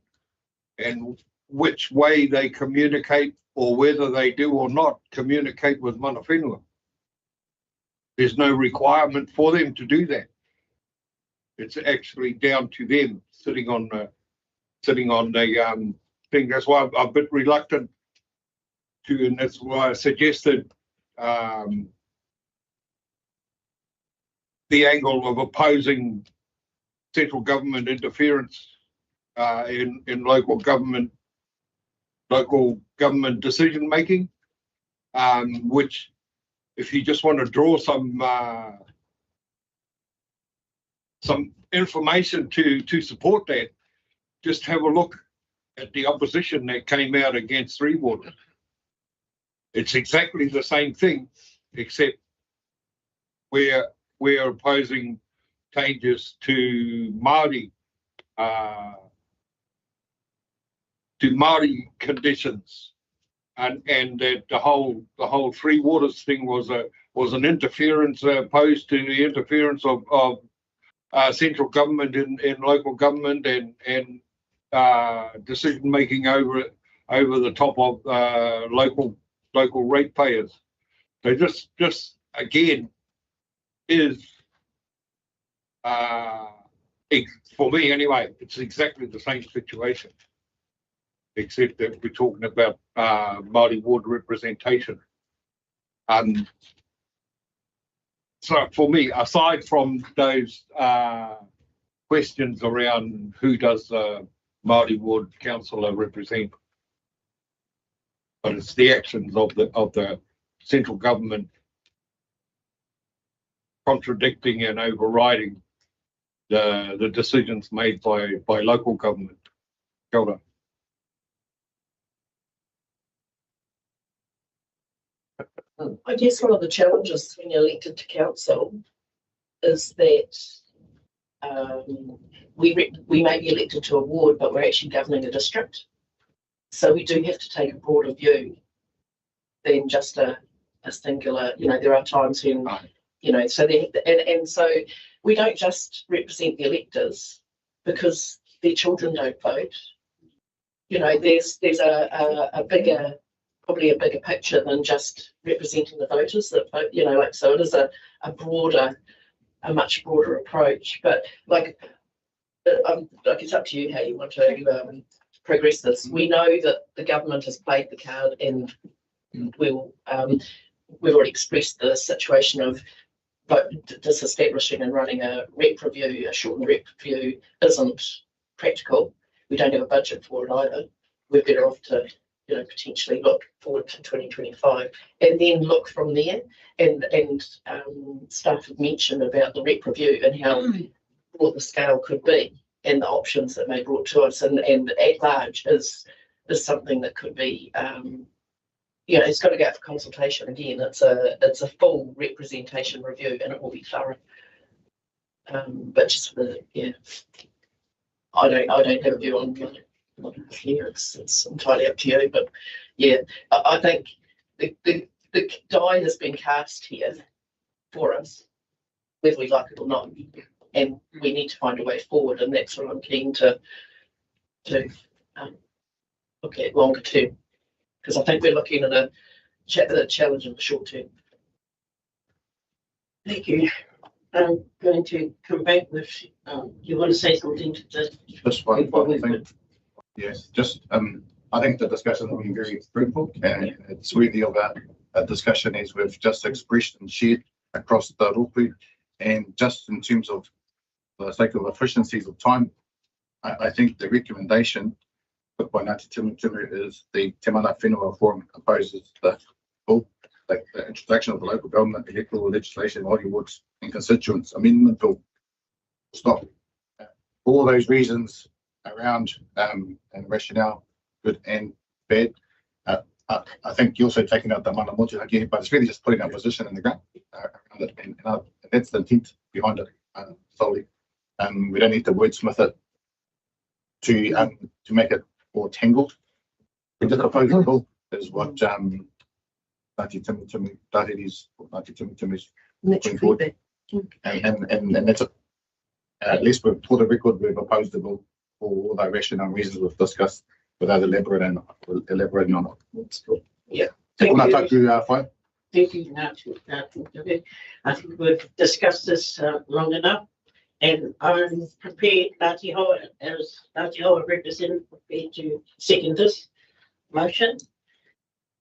and which way they communicate, or whether they do or not communicate with Manawhenua. There's no requirement for them to do that. It's actually down to them sitting on the thing. That's why I'm a bit reluctant to, and that's why I suggested the angle of opposing central government interference in local government decision making, which, if you just want to draw some information to support that, just have a look at the opposition that came out against Three Waters. It's exactly the same thing, except we're opposing changes to Māori conditions, and that the whole Three Waters thing was an interference opposed to the interference of central government in local government and decision making over the top of local ratepayers. So just again is for me anyway, it's exactly the same situation, except that we're talking about Māori ward representation. So for me, aside from those questions around who does the Māori ward councillor represent, but it's the actions of the central government contradicting and overriding the decisions made by local government. Kia ora. I guess one of the challenges when you're elected to council is that we may be elected to a ward, but we're actually governing a district. So we do have to take a broader view than just a singular, there are times when, so so we don't just represent the electors because their children don't vote. There's probably a bigger picture than just representing the voters that vote, so it is a much broader approach. But it's up to you how you want to progress this. We know that the government has played the card, and we've already expressed the situation of disestablishing and running a shortened rep review isn't practical. We don't have a budget for it either. We're better off to potentially look forward to 2025 and then look from there. And staff have mentioned about the rep review and how broad the scale could be and the options that may be brought to us, and at large is something that could be it's got to go out for consultation again. It's a full representation review and it will be thorough. But just I don't have a view on here. It's entirely up to you. But yeah, I think the die has been cast here for us, whether we like it or not, and we need to find a way forward. And that's what I'm keen to look at longer term, because I think we're looking at a challenge in the short term. Thank you. I'm going to come back with, you want to say something to this? Just one thing. Yes, just I think the discussion has been very fruitful, and it's worthy of a discussion as we've just expressed and shared across the Rūpū. And just in terms of the sake of efficiencies of time, I think the recommendation put by Ngāti Timu is the Te Manawhenua Forum opposes the bill, the introduction of the local government electoral legislation, Māori wards and constituents amendment bill. Stop. All those reasons around and rationale, good and bad. I think you're also taking out the mana motuhake, but it's really just putting our position in the ground around it. And that's the intent behind it solely. We don't need to wordsmith it to make it more tangled. We just propose the bill is what Ngāti Timi's putting forward. And that's it. At least for the record, we've opposed the bill for all the rationale and reasons we've discussed without elaborating on it. That's good. Yeah. Thank Thank you. Thank you. I think we've discussed this long enough, and I'm prepared, Ngāti Hoa, as Ngāti Hoa representative, prepared to second this motion.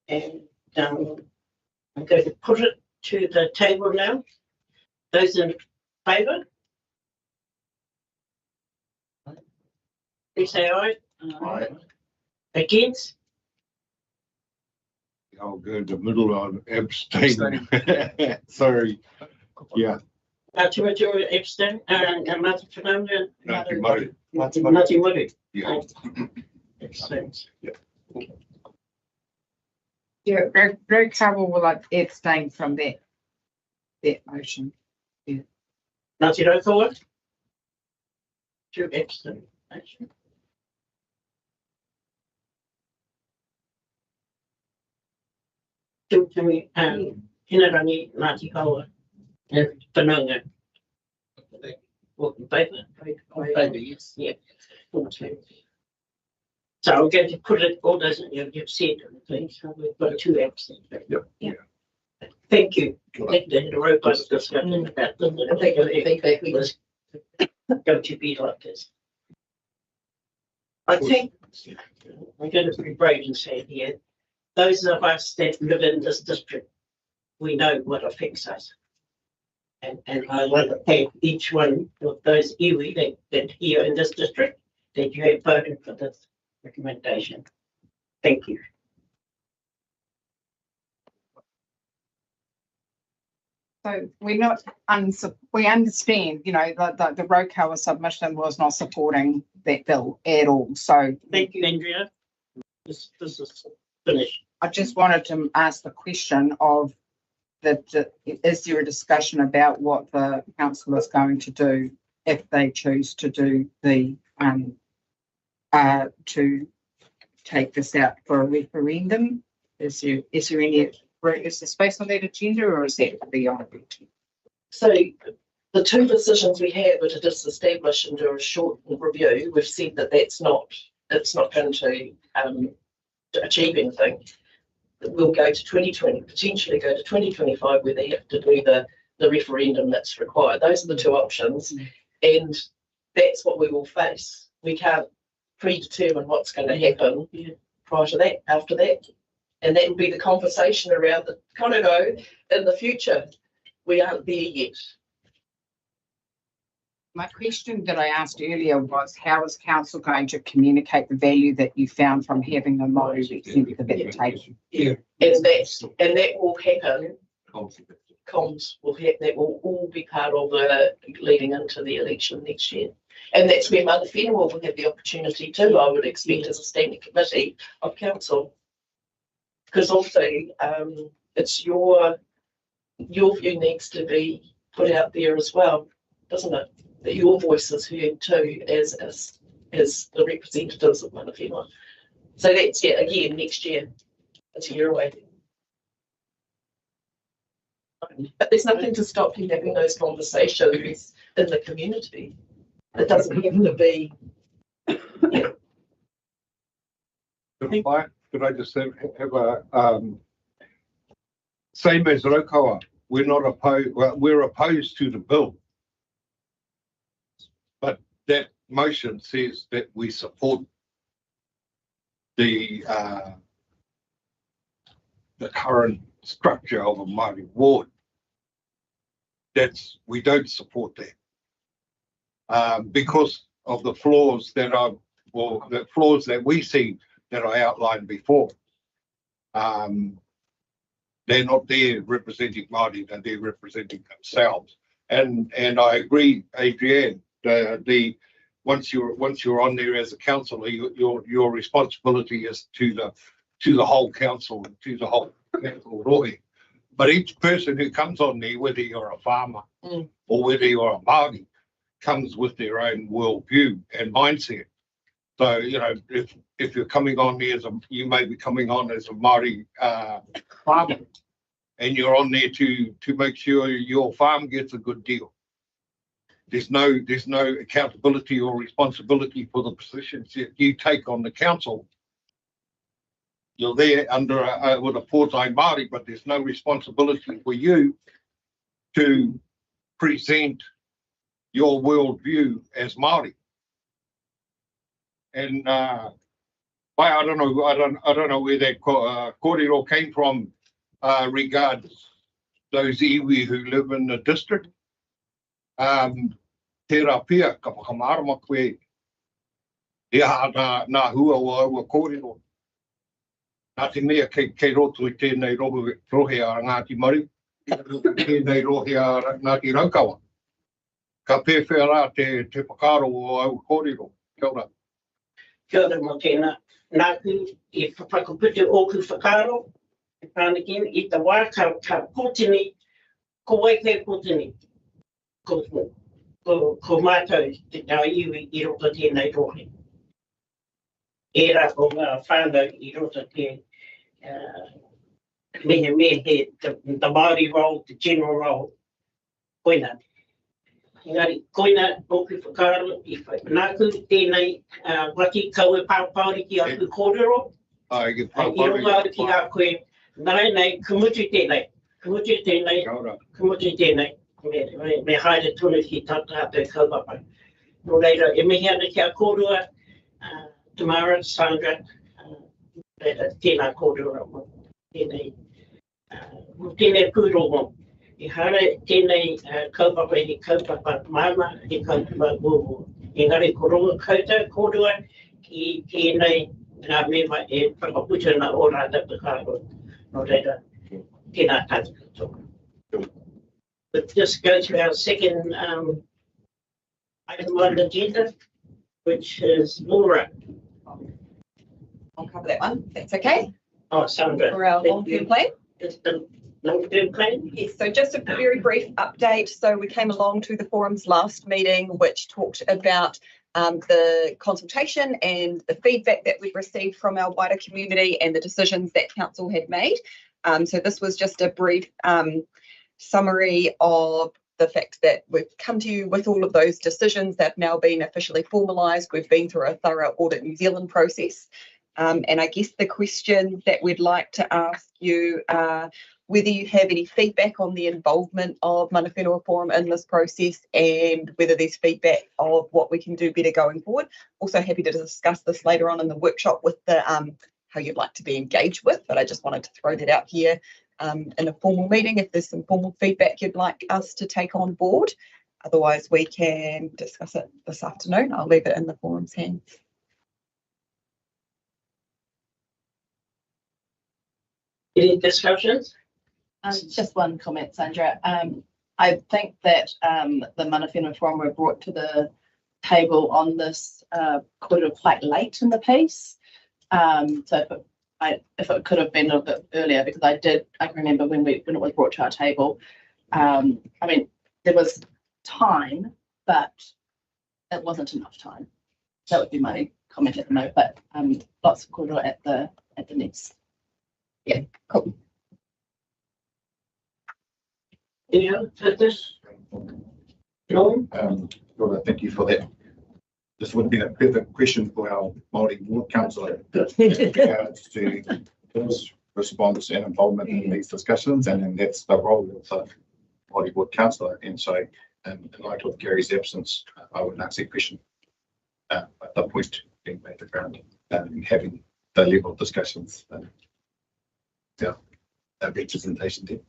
And I'm going to put it to the table now. Those in favour? Please say aye. Aye. Against? I'll go in the middle on abstain. Sorry. Yeah. Ngāti abstain, and Matamata-Piako. Ngāti Murray. Yeah. Abstains. Yeah, Greg Carroll will like abstain from that motion. Ngāti Rotoa? To abstain. Tūtumi, Hinarangi, Ngāti Hoa, and Whananga. Well, both, yes. Yeah. 14. So I'm going to put it, all those you've said, please, so we've got 2 absent. Yep. Yeah. Thank you. They had a robust discussion about this. I think the feedback was going to be like this. I think I'm going to be brave and say here, those of us that live in this district, we know what affects us. And I want to thank each one of those iwi that here in this district that you have voted for this recommendation. Thank you. So we're not, we understand, you know, the Rokawa submission was not supporting that bill at all. So thank you, Andrea. This is finished. I just wanted to ask the question of is there a discussion about what the council is going to do if they choose to do the to take this out for a referendum? Is there any? Is the space on that agenda, or is that beyond it? So the 2 decisions we had were to disestablish and do a short review. We've said that it's not going to achieve anything. We'll go to 2020, potentially go to 2025, where they have to do the referendum that's required. Those are the 2 options, and that's what we will face. We can't predetermine what's going to happen prior to that, after that. And that will be the conversation around the kōrero in the future. We aren't there yet. My question that I asked earlier was, how is council going to communicate the value that you found from having a Māori representative at the table? Yeah. And that will happen. Comms will happen. That will all be part of the leading into the election next year. And that's where Manawhenua will have the opportunity too, I would expect, as a standing committee of council. Because also, it's your view needs to be put out there as well, doesn't it? That your voice is heard too, as the representatives of Manawhenua. So that's again next year. It's a year away. But there's nothing to stop you having those conversations in the community. It doesn't have to be. Could I just have a same as Rokawa? We're not opposed. Well, we're opposed to the bill, but that motion says that we support the current structure of a Māori ward. We don't support that because of the flaws the flaws that we see that I outlined before. They're not there representing Māori, they're there representing themselves. And I agree, Adrienne, once you're on there as a councillor, your responsibility is to the whole council and to the whole council roi. But each person who comes on there, whether you're a farmer or whether you're a Māori, comes with their own worldview and mindset. So, you know, if you're coming on there you may be coming on as a Māori farmer, and you're on there to make sure your farm gets a good deal. There's no accountability or responsibility for the positions that you take on the council. You're there under with a Pōtai Māori, but there's no responsibility for you to present your worldview as Māori. And I don't know where that kōrero came from regards those iwi who live in the district. Tērā pia, ka whakamarama koe, e aha nā hua o kōrero. Nā te mea kei roto i tēnei rohe a Ngāti Mari, tēnei rohe a Ngāti Raukawa. Ka pēwhea rā te whakaro o au kōrero. Kia ora. Kia ora mo tēnā. Nāku i whakaputu o ku whakaro, e pānaki i te wā ka pōtini, ko waike pōtini, ko mātou te tā iwi i roto tēnei rohe. E rā ko ngā whānau i roto te mehe the Māori role, the general role, koina. Engari, koina o ku whakaro, nāku tēnei waki kaue pāpāri ki aku kōrero. Ai, ki I runga ki a koe, nei, kumutu tēnei, kumutu tēnei. Me haere tonu ki tata te kaupapa. No reira, e mihi ana ki a kōrua, Tamara, Sandra, tēnā kōrua mo, tēnei pūro mo. I hara tēnei kaupapa, he kaupapa mama, he kaupapa mūmu. Engari, ko ronga koutou kōrua, ki tēnei ngā mema e whakaputa na o rāta pukaro. No reira, tēnā tātou katoa. Let's just go to our second item on the agenda, which is Laura. I'll cover that one. That's okay. Oh, Sandra. For our long-term plan. Just the long-term plan. Yes, so just a very brief update. So we came along to the forum's last meeting, which talked about the consultation and the feedback that we've received from our wider community and the decisions that council had made. So this was just a brief summary of the fact that we've come to you with all of those decisions that have now been officially formalised. We've been through a thorough Audit New Zealand process. And I guess the questions that we'd like to ask you are whether you have any feedback on the involvement of Manawhenua Forum in this process and whether there's feedback of what we can do better going forward. Also happy to discuss this later on in the workshop with the how you'd like to be engaged with, but I just wanted to throw that out here in a formal meeting if there's some formal feedback you'd like us to take on board. Otherwise, we can discuss it this afternoon. I'll leave it in the forum's hands. Any discussions? Just one comment, Sandra. I think that the Manawhenua Forum were brought to the table on this quite late in the piece. So if it could have been a bit earlier, because I remember when it was brought to our table. I mean, there was time, but it wasn't enough time. That would be my comment at the moment. But lots of kōrero at the next. Yeah, cool. Any other this? No. Laura, thank you for that. This would have been a perfect question for our Māori Ward Councillor with regards to his response and involvement in these discussions, and then that's the role of the Māori Ward Councillor. And so, in light of Gary's absence, I would ask that question at the point being made around having the level of discussions. Yeah, that representation there.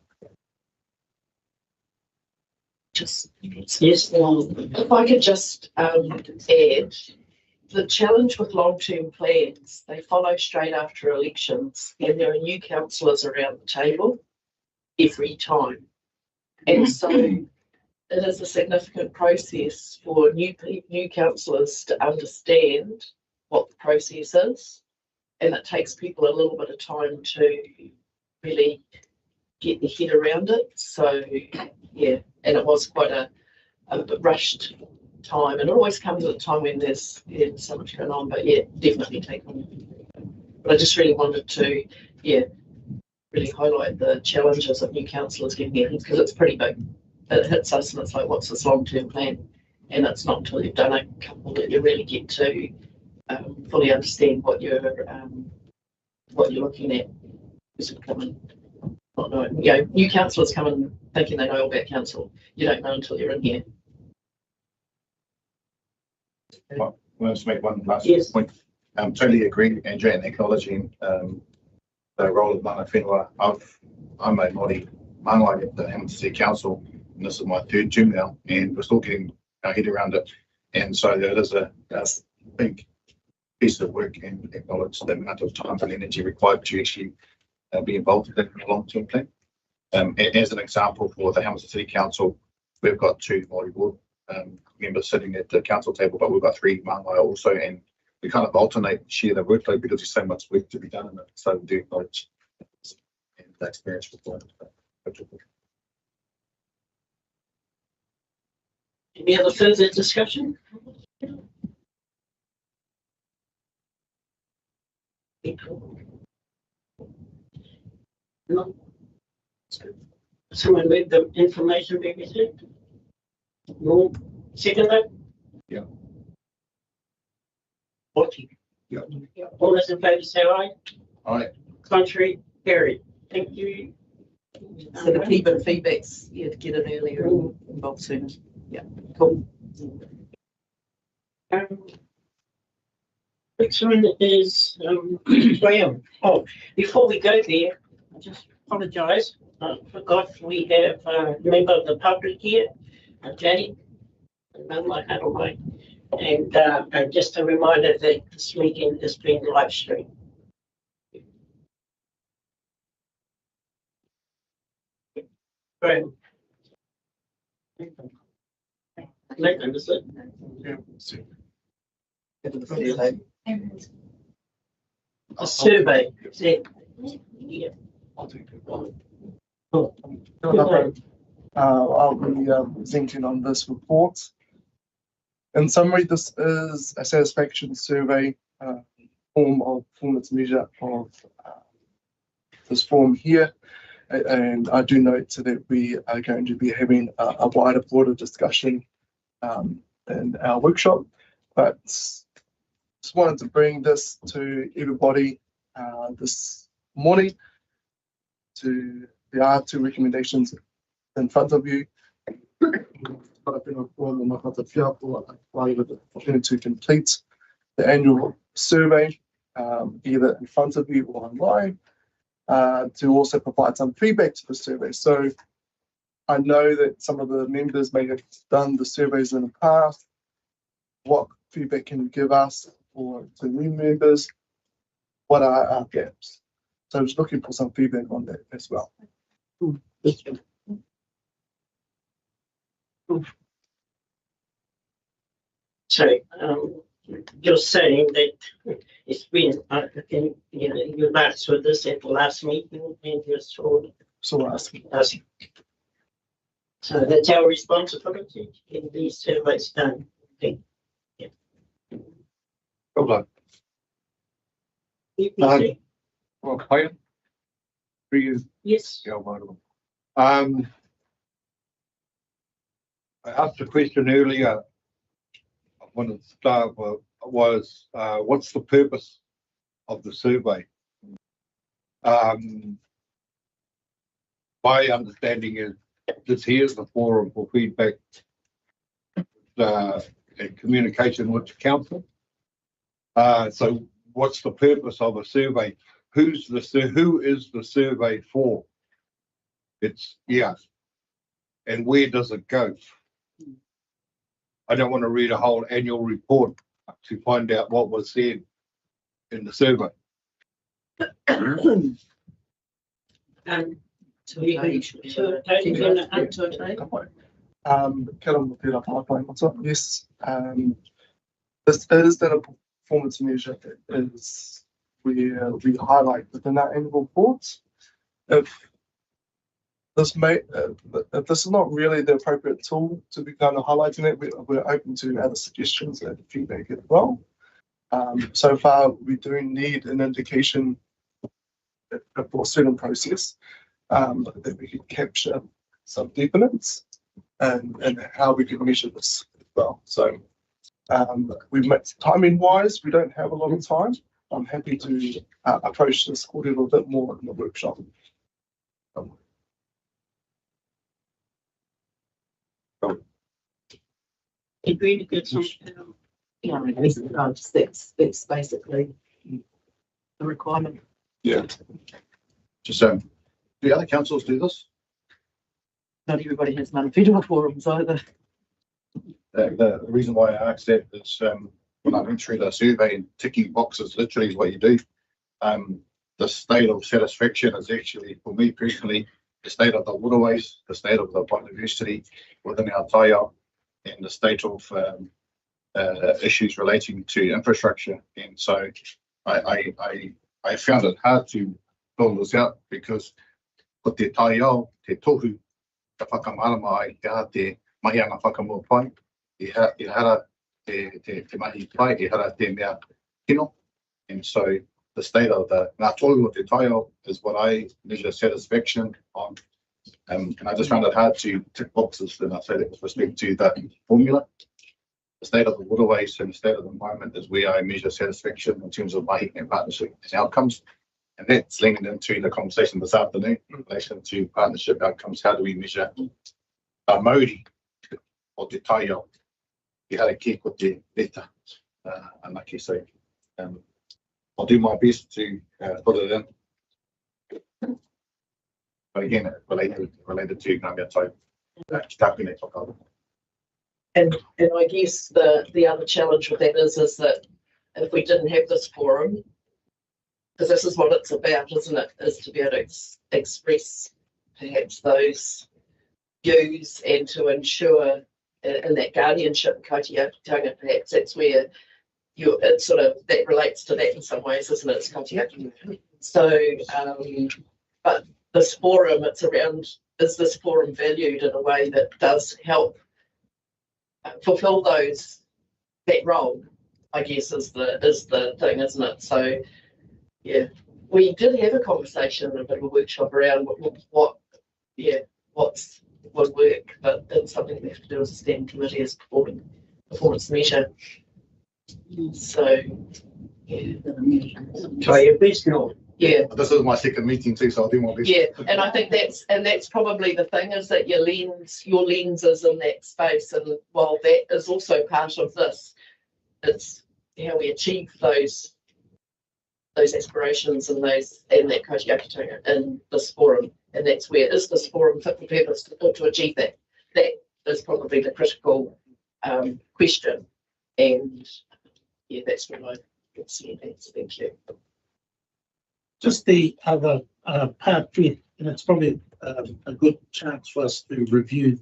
Just yes, if I could just add, the challenge with long-term plans, they follow straight after elections, and there are new councillors around the table every time, and so it is a significant process for new councillors to understand what the process is, and it takes people a little bit of time to really get their head around it. So yeah, and it was quite a bit rushed time, and it always comes at a time when there's so much going on. But yeah, definitely take on. But I just really wanted to really highlight the challenges of new councillors getting their heads, because it's pretty big. It hits us and it's like, what's this long-term plan? And it's not until you've done a couple that you really get to fully understand what you're looking at. Not knowing, new councillors come in thinking they know all about council. You don't know until you're in here. Well, let's make one last point. Totally agree, Andrea, and acknowledging the role of Manawhenua. I'm a Māori Māngai at the Hamilton City Council, and this is my third term now, and we're still getting our head around it. And so that is a big piece of work, and acknowledge the amount of time and energy required to actually be involved in a long-term plan. As an example, for the Hamilton City Council, we've got 2 Māori board members sitting at the council table, but we've got 3 Māngai also, and we kind of alternate, share the workload because there's so much work to be done in it. So we do acknowledge and the experience required. Any other further discussion? No. Someone made the information be received? No. Second that? Yeah. 40. Yeah. All those in favour say aye. Aye. Contrary, carried. Thank you. So the key bit of feedback's to get it earlier and involved sooner. Yeah, cool. Next one is Graham. Oh, before we go there, I just apologise. I forgot we have a member of the public here, Jenny. And just a reminder that this meeting is being live streamed. Graham. Nathan, is it? A survey. Yeah. I'll take it. I'll be presenting on this report. In summary, this is a satisfaction survey, form of performance measure of this form here. And I do note that we are going to be having a wider, broader discussion in our workshop, but just wanted to bring this to everybody this morning. There are 2 recommendations in front of you. Matamata-Piako apply with the opportunity to complete the annual survey, either in front of you or online, to also provide some feedback to the survey. So I know that some of the members may have done the surveys in the past. What feedback can you give us, or to new members? What are our gaps? So I'm just looking for some feedback on that as well. So you're saying that it's been, I think, you last with this at the last meeting and you saw. So asking. So that's our responsibility to get these surveys done. Okay. Yeah. Well done. Well, Clayton? For you? Yes. Yeah, wonderful. I asked a question earlier. I wanted to start with was what's the purpose of the survey? My understanding is this here's the forum for feedback and communication with the council. So what's the purpose of a survey? Who is the survey for? It's and where does it go? I don't want to read a whole annual report to find out what was said in the survey. Yes, this is that a performance measure that is we highlight within our annual reports. If this is not really the appropriate tool to be kind of highlighting it. We're open to other suggestions and feedback as well. So far, we do need an indication for a certain process that we can capture some definites and how we can measure this as well. So timing wise, we don't have a lot of time. I'm happy to approach this a little bit more in the workshop. Agree to get some. Yeah, that's basically the requirement. Yeah. Just, do the other councils do this? Not everybody has Manawhenua forums either. The reason why I asked that is when I went through the survey and ticking boxes literally is what you do. The state of satisfaction is actually, for me personally, the state of the waterways, the state of the biodiversity within our taiao, and the state of issues relating to infrastructure. And so I found it hard to fill this out because ko te taiao, te tohu, te whakamarama ai, te ha te mahi anga whakamua pai, e hara te mahi pai, e hara te mea kino. And so the state of the ngā tohu o te taiao is what I measure satisfaction on. And I just found it hard to tick boxes, and I say that with respect to the formula. The state of the waterways and the state of the environment is where I measure satisfaction in terms of mahi and partnership and outcomes. And that's linked into the conversation this afternoon in relation to partnership outcomes. How do we measure mauri o te taiao? I hara ki ko te reta anake. So I'll do my best to put it in. But again, related to ngā mea tau, ki tāku nei whakaaro. And I guess the other challenge with that is that if we didn't have this forum, because this is what it's about, isn't it? Is to be able to express perhaps those views and to ensure in that guardianship kaitiakitanga, perhaps that's where it sort of that relates to that in some ways, isn't it? It's kaitiakitanga. So, but this forum, it's around, is this forum valued in a way that does help fulfill that role, I guess, is the thing, isn't it? So yeah, we did have a conversation, a bit of a workshop around what would work, but it's something we have to do as a standing committee as performance measure. So yeah. Try your best, no. Yeah. This is my second meeting too, so I'll do my best. Yeah, and I think that's probably the thing, is that your lens is in that space, and while that is also part of this, it's how we achieve those aspirations and that kaitiakitanga in this forum, and that's where is this forum fit for purpose to achieve that? That is probably the critical question, and yeah, that's what I would say. Thank you. Just the other part here, and it's probably a good chance for us to review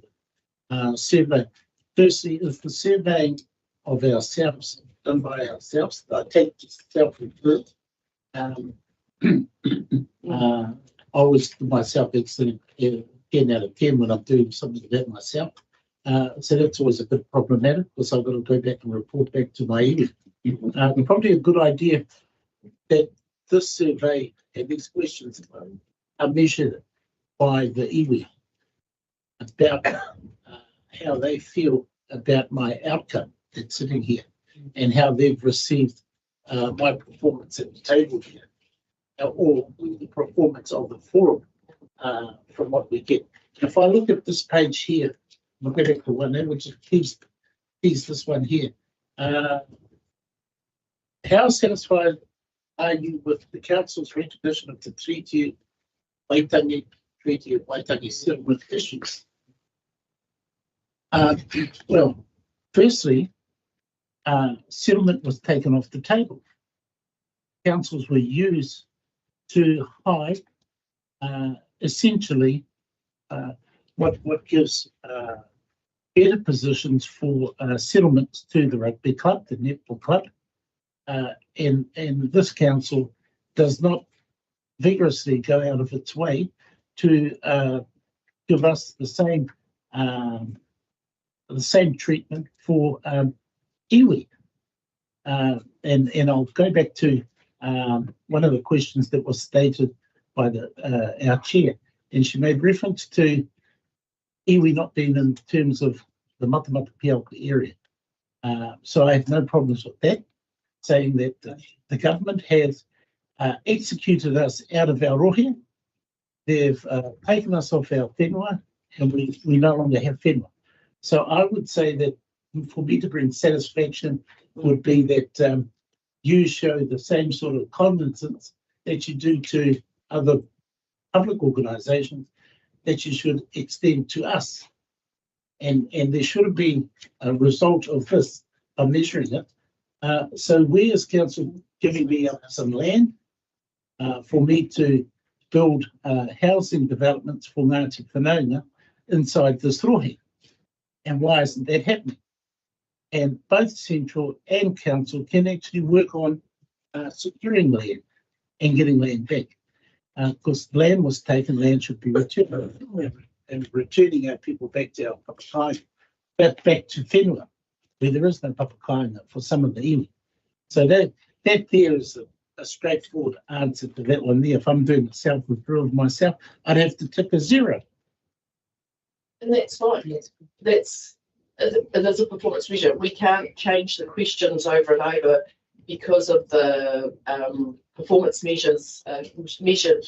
survey. Firstly, is the surveying of ourselves done by ourselves. I take self-report. I always do myself excellent 10 out of 10 when I'm doing something like that myself. So that's always a bit problematic because I've got to go back and report back to my iwi. Probably a good idea that this survey and these questions are measured by the iwi about how they feel about my outcome that's sitting here and how they've received my performance at the table here, or the performance of the forum from what we get. If I look at this page here, look at it for one, which is this one here. How satisfied are you with the council's recognition of the Treaty Waitangi settlement issues? Well, firstly, settlement was taken off the table. Councils were used to hide essentially what gives better positions for settlements to the rugby club, the netball club. And this council does not vigorously go out of its way to give us the same treatment for iwi. And I'll go back to one of the questions that was stated by our chair, and she made reference to iwi not being in terms of the Matamata-Piako area. So I have no problems with that, saying that the government has executed us out of our rohe. They've taken us off our whenua, and we no longer have whenua. So I would say that for me to bring satisfaction would be that you show the same sort of cognizance that you do to other public organisations that you should extend to us. And there should have been a result of this by measuring it. So we as council giving me up some land for me to build housing developments for Ngāti Whanaunga inside this rohe. And why isn't that happening? And both Central and Council can actually work on securing land and getting land back. Because land was taken, land should be returned, and returning our people back to our papakainga, back to whenua, where there is no papakainga for some of the iwi. So that there is a straightforward answer to that one there. If I'm doing the self-withdrawal of myself, I'd have to tick a 0. And that's fine. It is a performance measure. We can't change the questions over and over because of the performance measures measured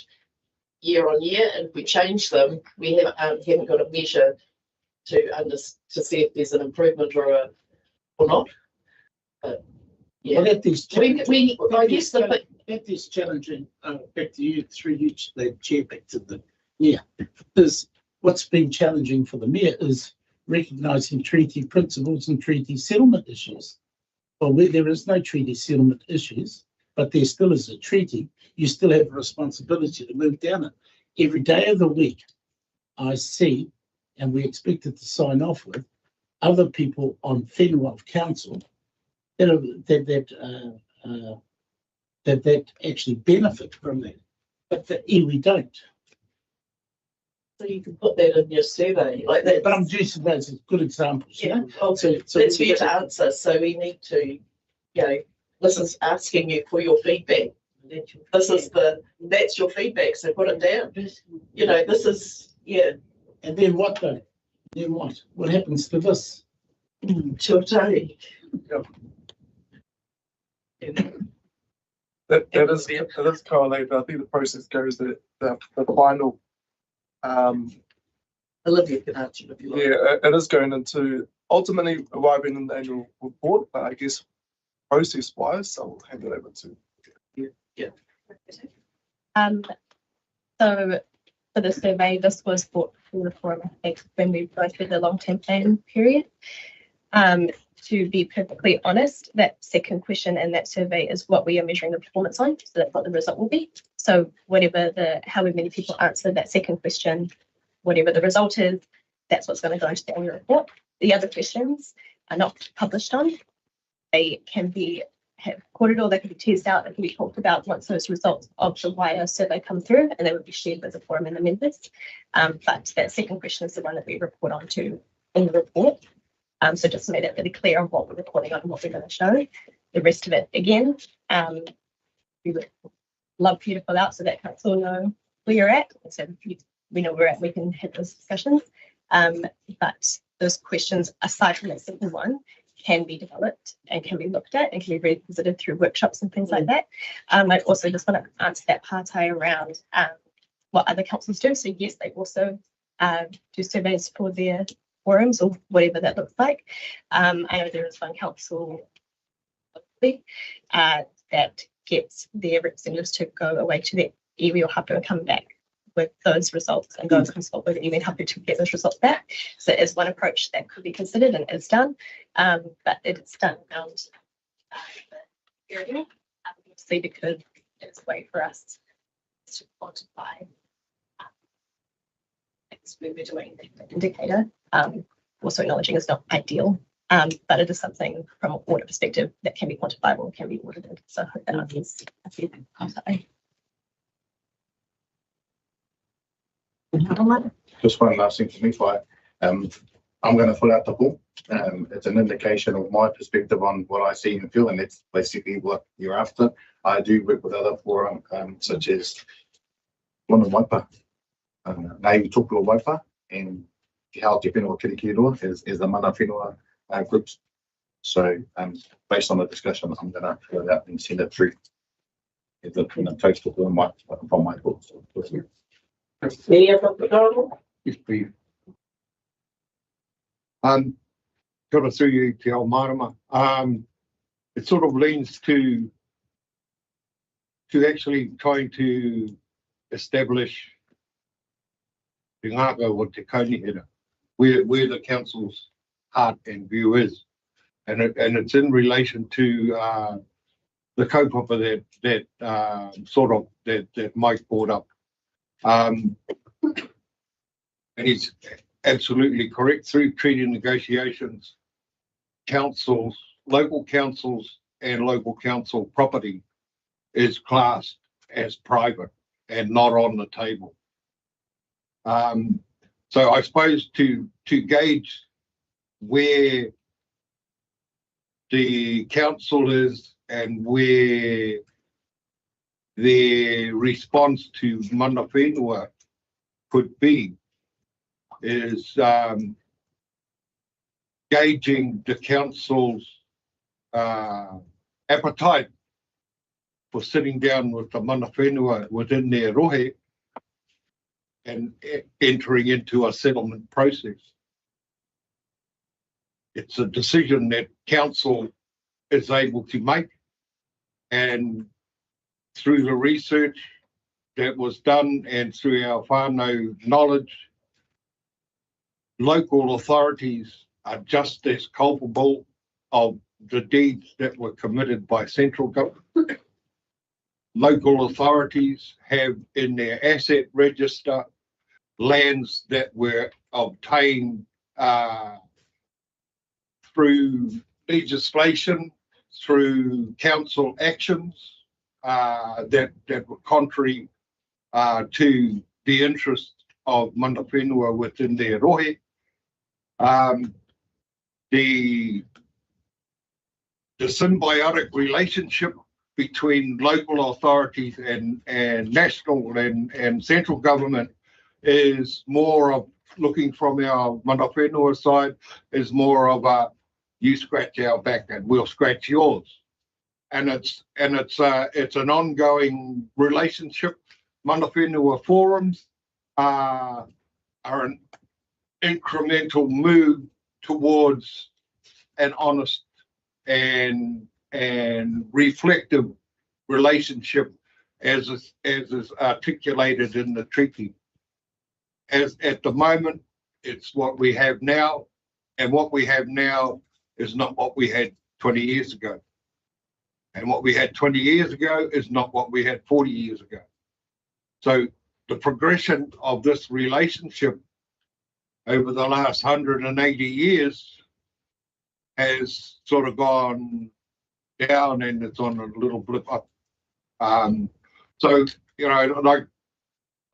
year on year. And if we change them, we haven't got a measure to see if there's an improvement or not. But, yeah, well, that is challenging. I guess that is challenging. Back to you, through you, the chair, back to the mayor. Is what's been challenging for the mayor is recognising treaty principles and treaty settlement issues. Well, where there is no treaty settlement issues, but there still is a treaty, you still have a responsibility to move down it. Every day of the week, I see, and we expected to sign off with, other people on whenua of council that actually benefit from that, but the iwi don't. So you can put that in your survey like that. But I'm using those as good examples. Yeah, you know? So that's for you to answer. So we need to, this is asking you for your feedback. That's your feedback. So put it down. This is, And then what though? Then what? What happens to this? Tuatari. That is correlated. I think the process goes that the final. Olivia can answer if you like. Yeah, it is going into ultimately arriving in the annual report, but I guess process-wise, I'll hand it over to. Yeah. So for the survey, this was brought to the forum when we go through the long-term plan period. To be perfectly honest, that second question in that survey is what we are measuring the performance on, so that's what the result will be. So however many people answer that second question, whatever the result is, that's what's going to go into the annual report. The other questions are not published on. They can be recorded or they can be teased out. They can be talked about once those results of the WIRE survey come through, and they would be shared with the forum and the members. But that second question is the one that we report on to in the report. So just to make that really clear on what we're reporting on and what we're going to show. The rest of it, again, we would love for you to fill out so that council know where you're at. So we know where we're at, we can have those discussions. But those questions, aside from that simple one, can be developed and can be looked at and can be revisited through workshops and things like that. I also just want to answer that party around what other councils do. So yes, they also do surveys for their forums or whatever that looks like. I know there is one council that gets their representatives to go away to their iwi or hapu and come back with those results and go and consult with iwi and hapu to get those results back. So it is one approach that could be considered and is done, but it is done around the area, obviously, because it's a way for us to quantify things we're doing the indicator. Also acknowledging it's not ideal, but it is something from an audit perspective that can be quantifiable and can be audited. So I hope that answers a few things. Just one last thing for me, Fire. I'm going to fill out the form. It's an indication of my perspective on what I see and feel, and that's basically what you're after. I do work with other forums, such as Lona Waipa, Nai Tupua Waipa, and Te Hao Te Whenua Kirikirua is the Manawhenua groups. So, based on the discussion, I'm going to fill it out and send it through. It's a toast from my book. Yes, please. Got through you, Te Ao Marama. It sort of leans to actually trying to establish the ngākau o te kaunihera, where the council's heart and view is, and it's in relation to the kaupapa that Mike brought up. And he's absolutely correct. Through treaty negotiations, councils, local councils and local council property is classed as private and not on the table. So I suppose to gauge where the council is and where their response to Manawhenua could be is gauging the council's appetite for sitting down with the Manawhenua within their rohe and entering into a settlement process. It's a decision that council is able to make, and through the research that was done and through our whānau knowledge, local authorities are just as culpable of the deeds that were committed by central government. Local authorities have in their asset register lands that were obtained through legislation, through council actions that were contrary to the interest of Manawhenua within their rohe. The symbiotic relationship between local authorities and national and central government is more of, looking from our Manawhenua side, is more of a you scratch our back and we'll scratch yours. And it's an ongoing relationship. Manawhenua forums are an incremental move towards an honest and reflective relationship as is articulated in the treaty. As at the moment, it's what we have now, and what we have now is not what we had 20 years ago. And what we had 20 years ago is not what we had 40 years ago. So the progression of this relationship over the last 180 years has sort of gone down, and it's on a little blip up. So, you know, like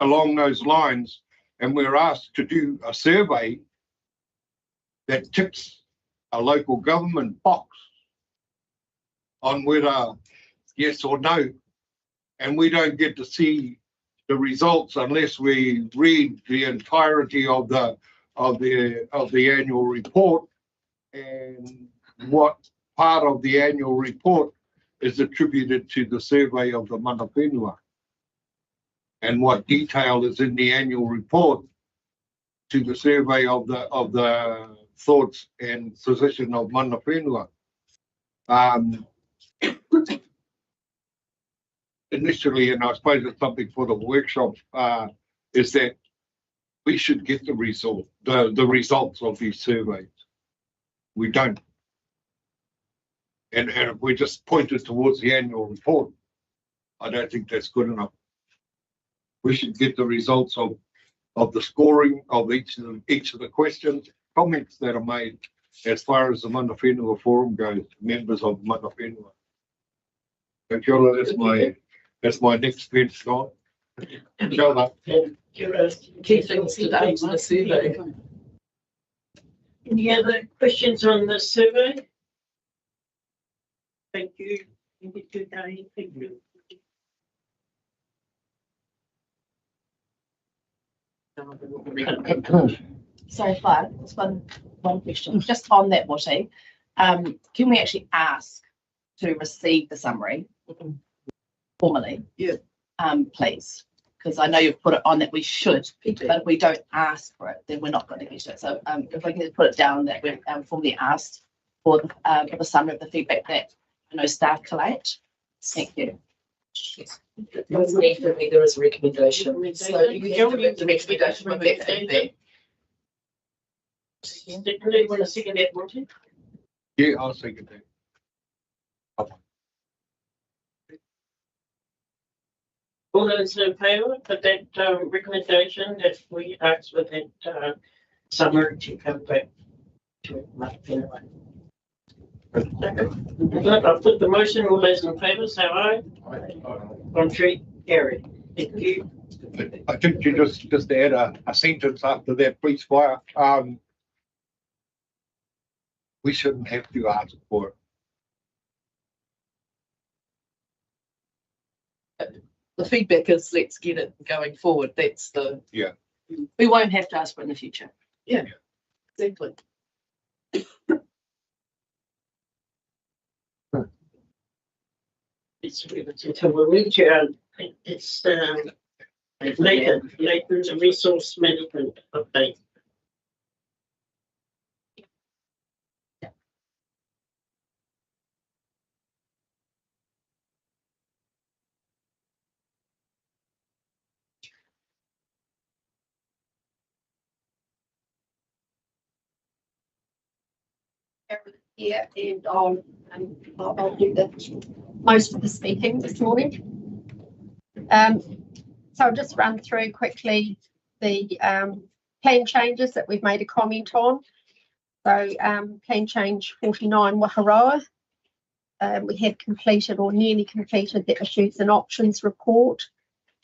along those lines, and we're asked to do a survey that ticks a local government box on whether yes or no, and we don't get to see the results unless we read the entirety of the annual report, and what part of the annual report is attributed to the survey of the Manawhenua, and what detail is in the annual report to the survey of the thoughts and position of Manawhenua. Initially, and I suppose it's something for the workshop, is that we should get the results of these surveys. We don't. And if we just pointed towards the annual report, I don't think that's good enough. We should get the results of the scoring of each of the questions, comments that are made as far as the Manawhenua Forum goes, members of Manawhenua. So, kia ora, that's my next bench gone. Kia ora. There are Key things today in the survey. any other questions on the survey? Thank you. Thank you today. Thank you. So far, it's one question, just on that, Watty. Can we actually ask to receive the summary formally? Yeah. Please, because I know you've put it on that we should, but if we don't ask for it, then we're not going to get it. So if I can just put it down that we've formally asked for the summary of the feedback that I know staff collate. Thank you. There is a recommendation. So you have to make the recommendation with that feedback. Anybody want to second that motion? Yeah, I'll second that. All those in favour for that recommendation that we asked for that summary to come back to Matamata-Piako. I'll put the motion. All those in favour say aye. Contrary, carried. Thank you. I think you just add a sentence after that, please, fire. We shouldn't have to ask for it. The feedback is let's get it going forward. That's the. Yeah. We won't have to ask for it in the future. Yeah. Exactly. So we'll reach out. It's Nathan's resource management update. Yeah, and I'll do most of the speaking this morning. So I'll just run through quickly the plan changes that we've made a comment on. So plan change 49 Waharoa. We have completed or nearly completed the issues and options report,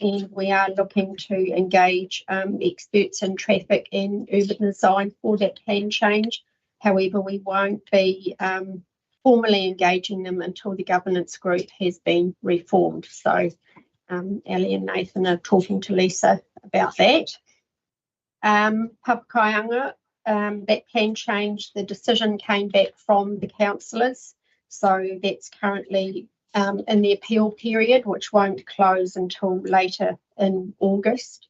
and we are looking to engage experts in traffic and urban design for that plan change. However, we won't be formally engaging them until the governance group has been reformed. So Ellie and Nathan are talking to Lisa about that. Papakaianga, that plan change, the decision came back from the councillors. So that's currently in the appeal period, which won't close until later in August.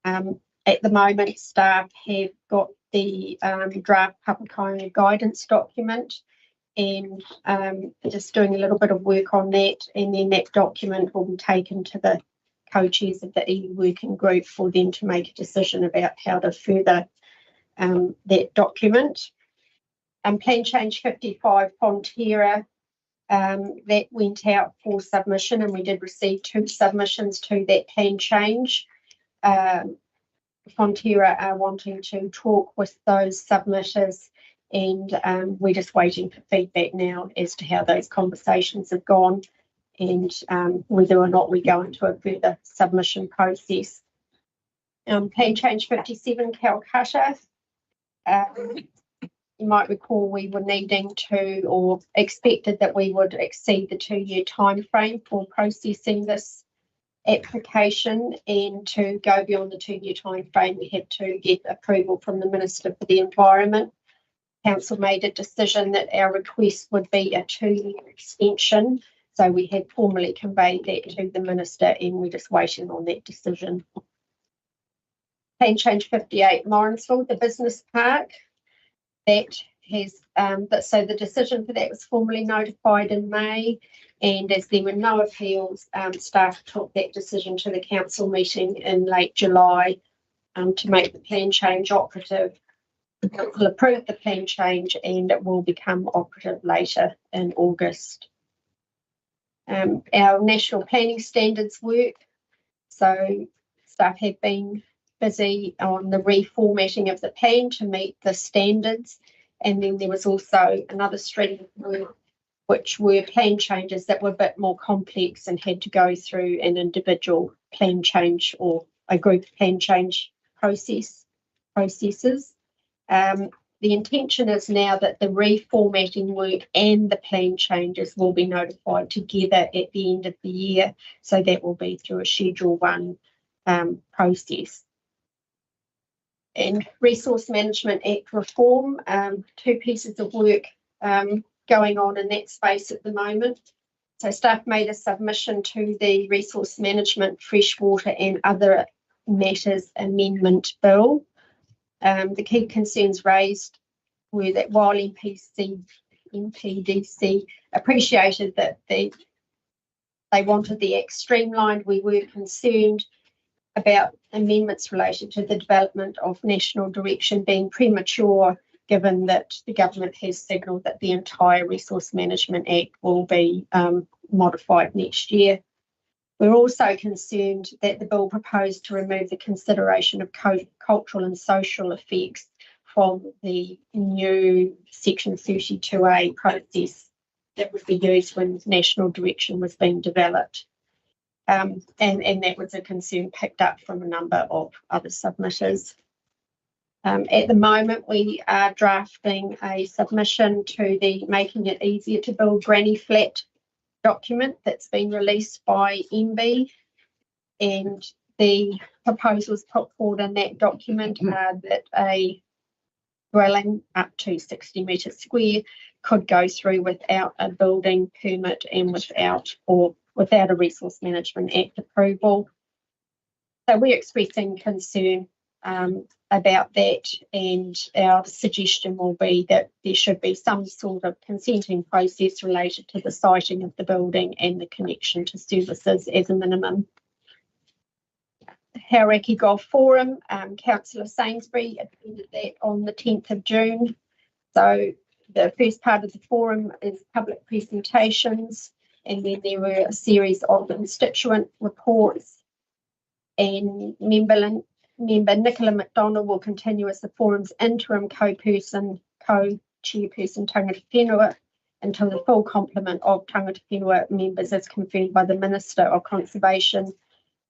At the moment, staff have got the draft Papakaianga guidance document and just doing a little bit of work on that, and then that document will be taken to the co-chairs of the iwi working group for them to make a decision about how to further that document. Plan change 55 Fonterra, that went out for submission, and we did receive 2 submissions to that plan change. Fonterra are wanting to talk with those submitters, and we're just waiting for feedback now as to how those conversations have gone and whether or not we go into a further submission process. Plan change 57 Calcutta. You might recall we were needing to, or expected that we would exceed the 2-year time frame for processing this application, and to go beyond the 2-year time frame we had to get approval from the Minister for the Environment. Council made a decision that our request would be a 2-year extension, so we had formally conveyed that to the Minister, and we're just waiting on that decision. Plan change 58 Lawrenceville, the business park, that has so the decision for that was formally notified in May, and as there were no appeals, staff took that decision to the council meeting in late July to make the plan change operative. The council approved the plan change, and it will become operative later in August. Our national planning standards work, so staff have been busy on the reformatting of the plan to meet the standards, and then there was also another stream of work which were plan changes that were a bit more complex and had to go through an individual plan change or a group plan change processes. The intention is now that the reformatting work and the plan changes will be notified together at the end of the year. So that will be through a Schedule 1 process. And Resource Management Act reform, 2 pieces of work going on in that space at the moment. So staff made a submission to the Resource Management, Freshwater and Other Matters Amendment Bill. The key concerns raised were that while NPDC appreciated that they wanted the Act streamlined, we were concerned about amendments related to the development of national direction being premature, given that the government has signalled that the entire Resource Management Act will be modified next year. We're also concerned that the bill proposed to remove the consideration of cultural and social effects from the new Section 32A process that would be used when national direction was being developed. And that was a concern picked up from a number of other submitters. At the moment, we are drafting a submission to the Making It Easier to Build Granny Flat document that's been released by MB, and the proposals put forward in that document are that a dwelling up to 60 metres square could go through without a building permit and without a Resource Management Act approval. So we're expressing concern about that, and our suggestion will be that there should be some sort of consenting process related to the siting of the building and the connection to services as a minimum. Hauraki Golf Forum, Councillor Sainsbury attended that on the 10th of June. So the first part of the forum is public presentations, and then there were a series of constituent reports, and member Nicola McDonald will continue as the forum's interim co-chairperson Tangata Whenua until the full complement of Tangata Whenua members is confirmed by the Minister of Conservation,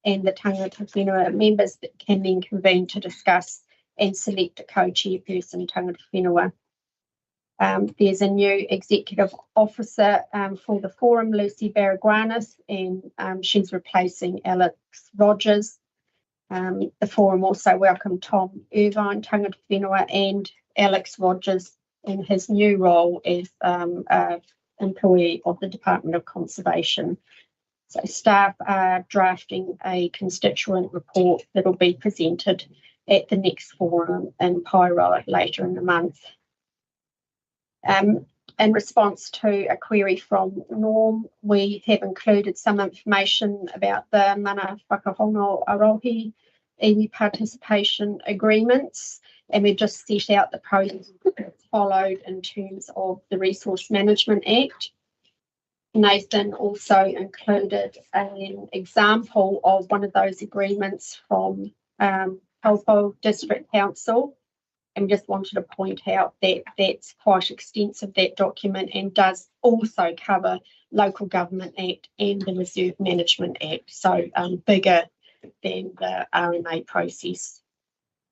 and the Tangata Whenua members that can then convene to discuss and select a co-chairperson Tangata Whenua. There's a new executive officer for the forum, Lucy Barraguanis, and she's replacing Alex Rogers. The forum also welcomed Tom Irvine, Tangata Whenua, and Alex Rogers in his new role as an employee of the Department of Conservation. So staff are drafting a constituent report that will be presented at the next forum in Paeroa later in the month. In response to a query from Norm, we have included some information about the Mana Whakahongo Arohi iwi participation agreements, and we've just set out the process followed in terms of the Resource Management Act. Nathan also included an example of one of those agreements from Taupo District Council, and just wanted to point out that that's quite extensive, that document, and does also cover Local Government Act and the Reserve Management Act, so bigger than the RMA process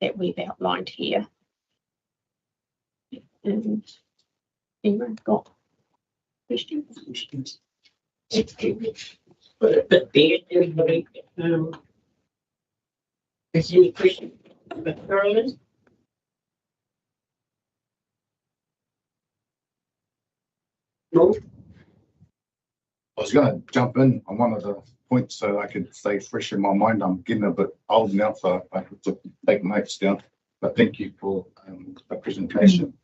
that we've outlined here. And anyone got questions? Put a bit there, everybody. Is there any questions about Carolyn? No? I was going to jump in on one of the points so I could stay fresh in my mind. I'm getting a bit old now, so I have to take notes down. But thank you for the presentation.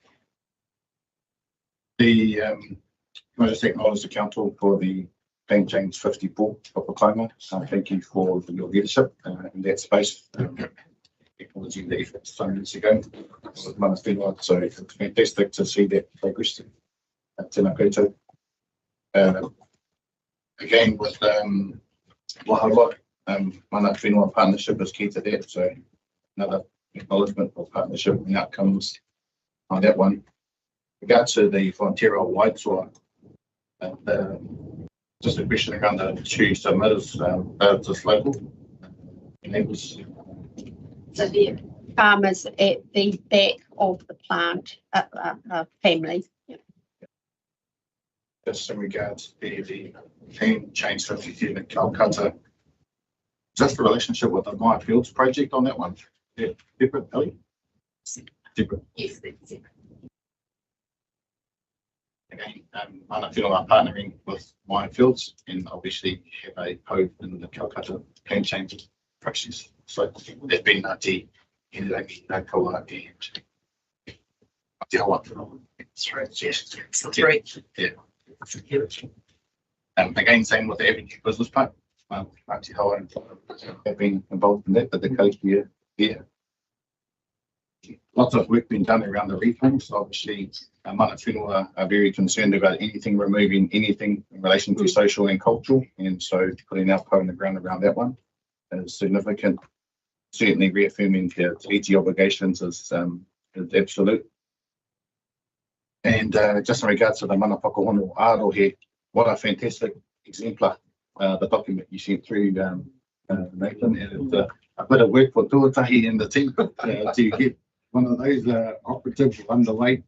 Can I just acknowledge the council for the Plan Change 54 of Paklima. Thank you for your leadership in that space. Acknowledging the efforts some years ago with Manawhenua, so it's fantastic to see that progress. Tēnā koutou. Again, with Waharoa, Manawhenua partnership is key to that, so another acknowledgement of partnership and outcomes on that one. In regard to the Frontiera Waitoa, just a question around the two submitters, just local, and that was So the farmers at the back of the plant, family. Yeah. Just in regards to the clean change 50 at Calcutta, just the relationship with the Maya Fields project on that one. Yeah, different, Ellie? Different. Yes, that's it. Again, Manawhenua are partnering with Maya Fields and obviously have a code in the Calcutta clean change process. So there's been Ngāti, Hirangi, Ngākawa and Te Hawa. That's right, yes. That's right. Yeah. Again, same with the Avenue Business Park. Te Hawa have been involved in that, but the coast here, yeah. Lots of work being done around the reclaims. Obviously, Manawhenua are very concerned about removing anything in relation to social and cultural, and so putting our toe in the ground around that one is significant. Certainly reaffirming the treaty obligations is absolute. And just in regards to the mana whakahono ārohe, what a fantastic exemplar, the document you sent through, Nathan, and a bit of work for Tuatahi and the team to get one of those operatives underway,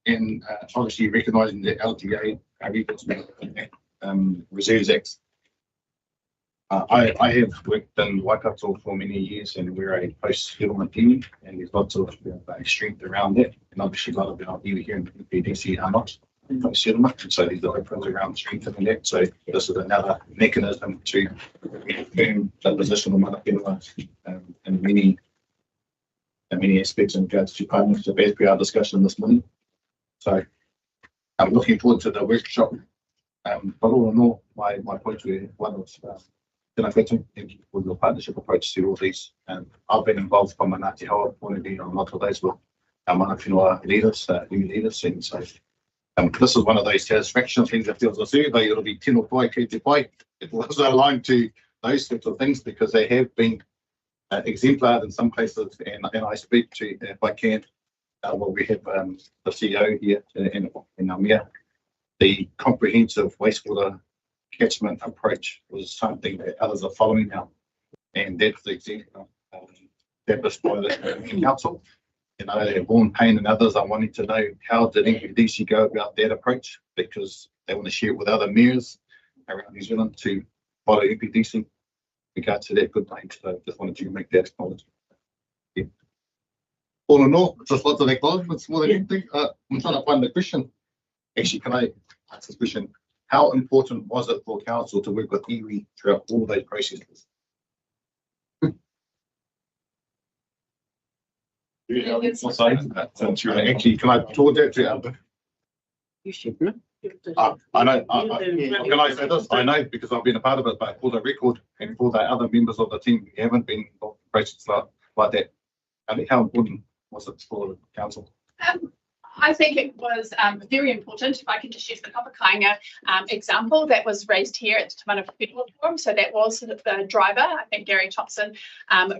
and obviously recognising the LTA Reserves Act. I have worked in Waikato for many years, and we're a post-settlement team, and there's lots of strength around that. And obviously, a lot of our iwi here in the PDC are not post-settlement, and so there's a difference around strengthening that. So this is another mechanism to reaffirm the position of Manawhenua in many aspects in regards to partnership, as per our discussion this morning. So I'm looking forward to the workshop. But all in all, my points were one of thank you for your partnership approach to all these. I've been involved from a Ngāti Hawa point of view on a lot of those with our Manawhenua leaders, new leaders, and so this is one of those satisfaction things that feels a survey. It'll be tino pai, kei te pai. It was aligned to those sorts of things because they have been exemplar in some cases, and I speak to, if I can, we have the CEO here in our mayor. The comprehensive wastewater catchment approach was something that others are following now, and that's the exemplar established by the council. You know, Vaughan Payne and others are wanting to know how did NPDC go about that approach, because they want to share it with other mayors around New Zealand to follow NPDC in regards to that good point. So just wanted to make that acknowledgement. Yeah. All in all, just lots of acknowledgements more than anything. I'm trying to find the question. Actually, can I ask this question? How important was it for council to work with iwi throughout all of those processes? Yeah, actually, can I talk that to You should. I know. Can I say this? I know because I've been a part of it, but for the record and for the other members of the team who haven't been involved in processes like that, I mean, how important was it for the council? I think it was very important. If I can just use the Kapakainga example that was raised here at the Manawhenua Forum. So that was the driver. I think Gary Thompson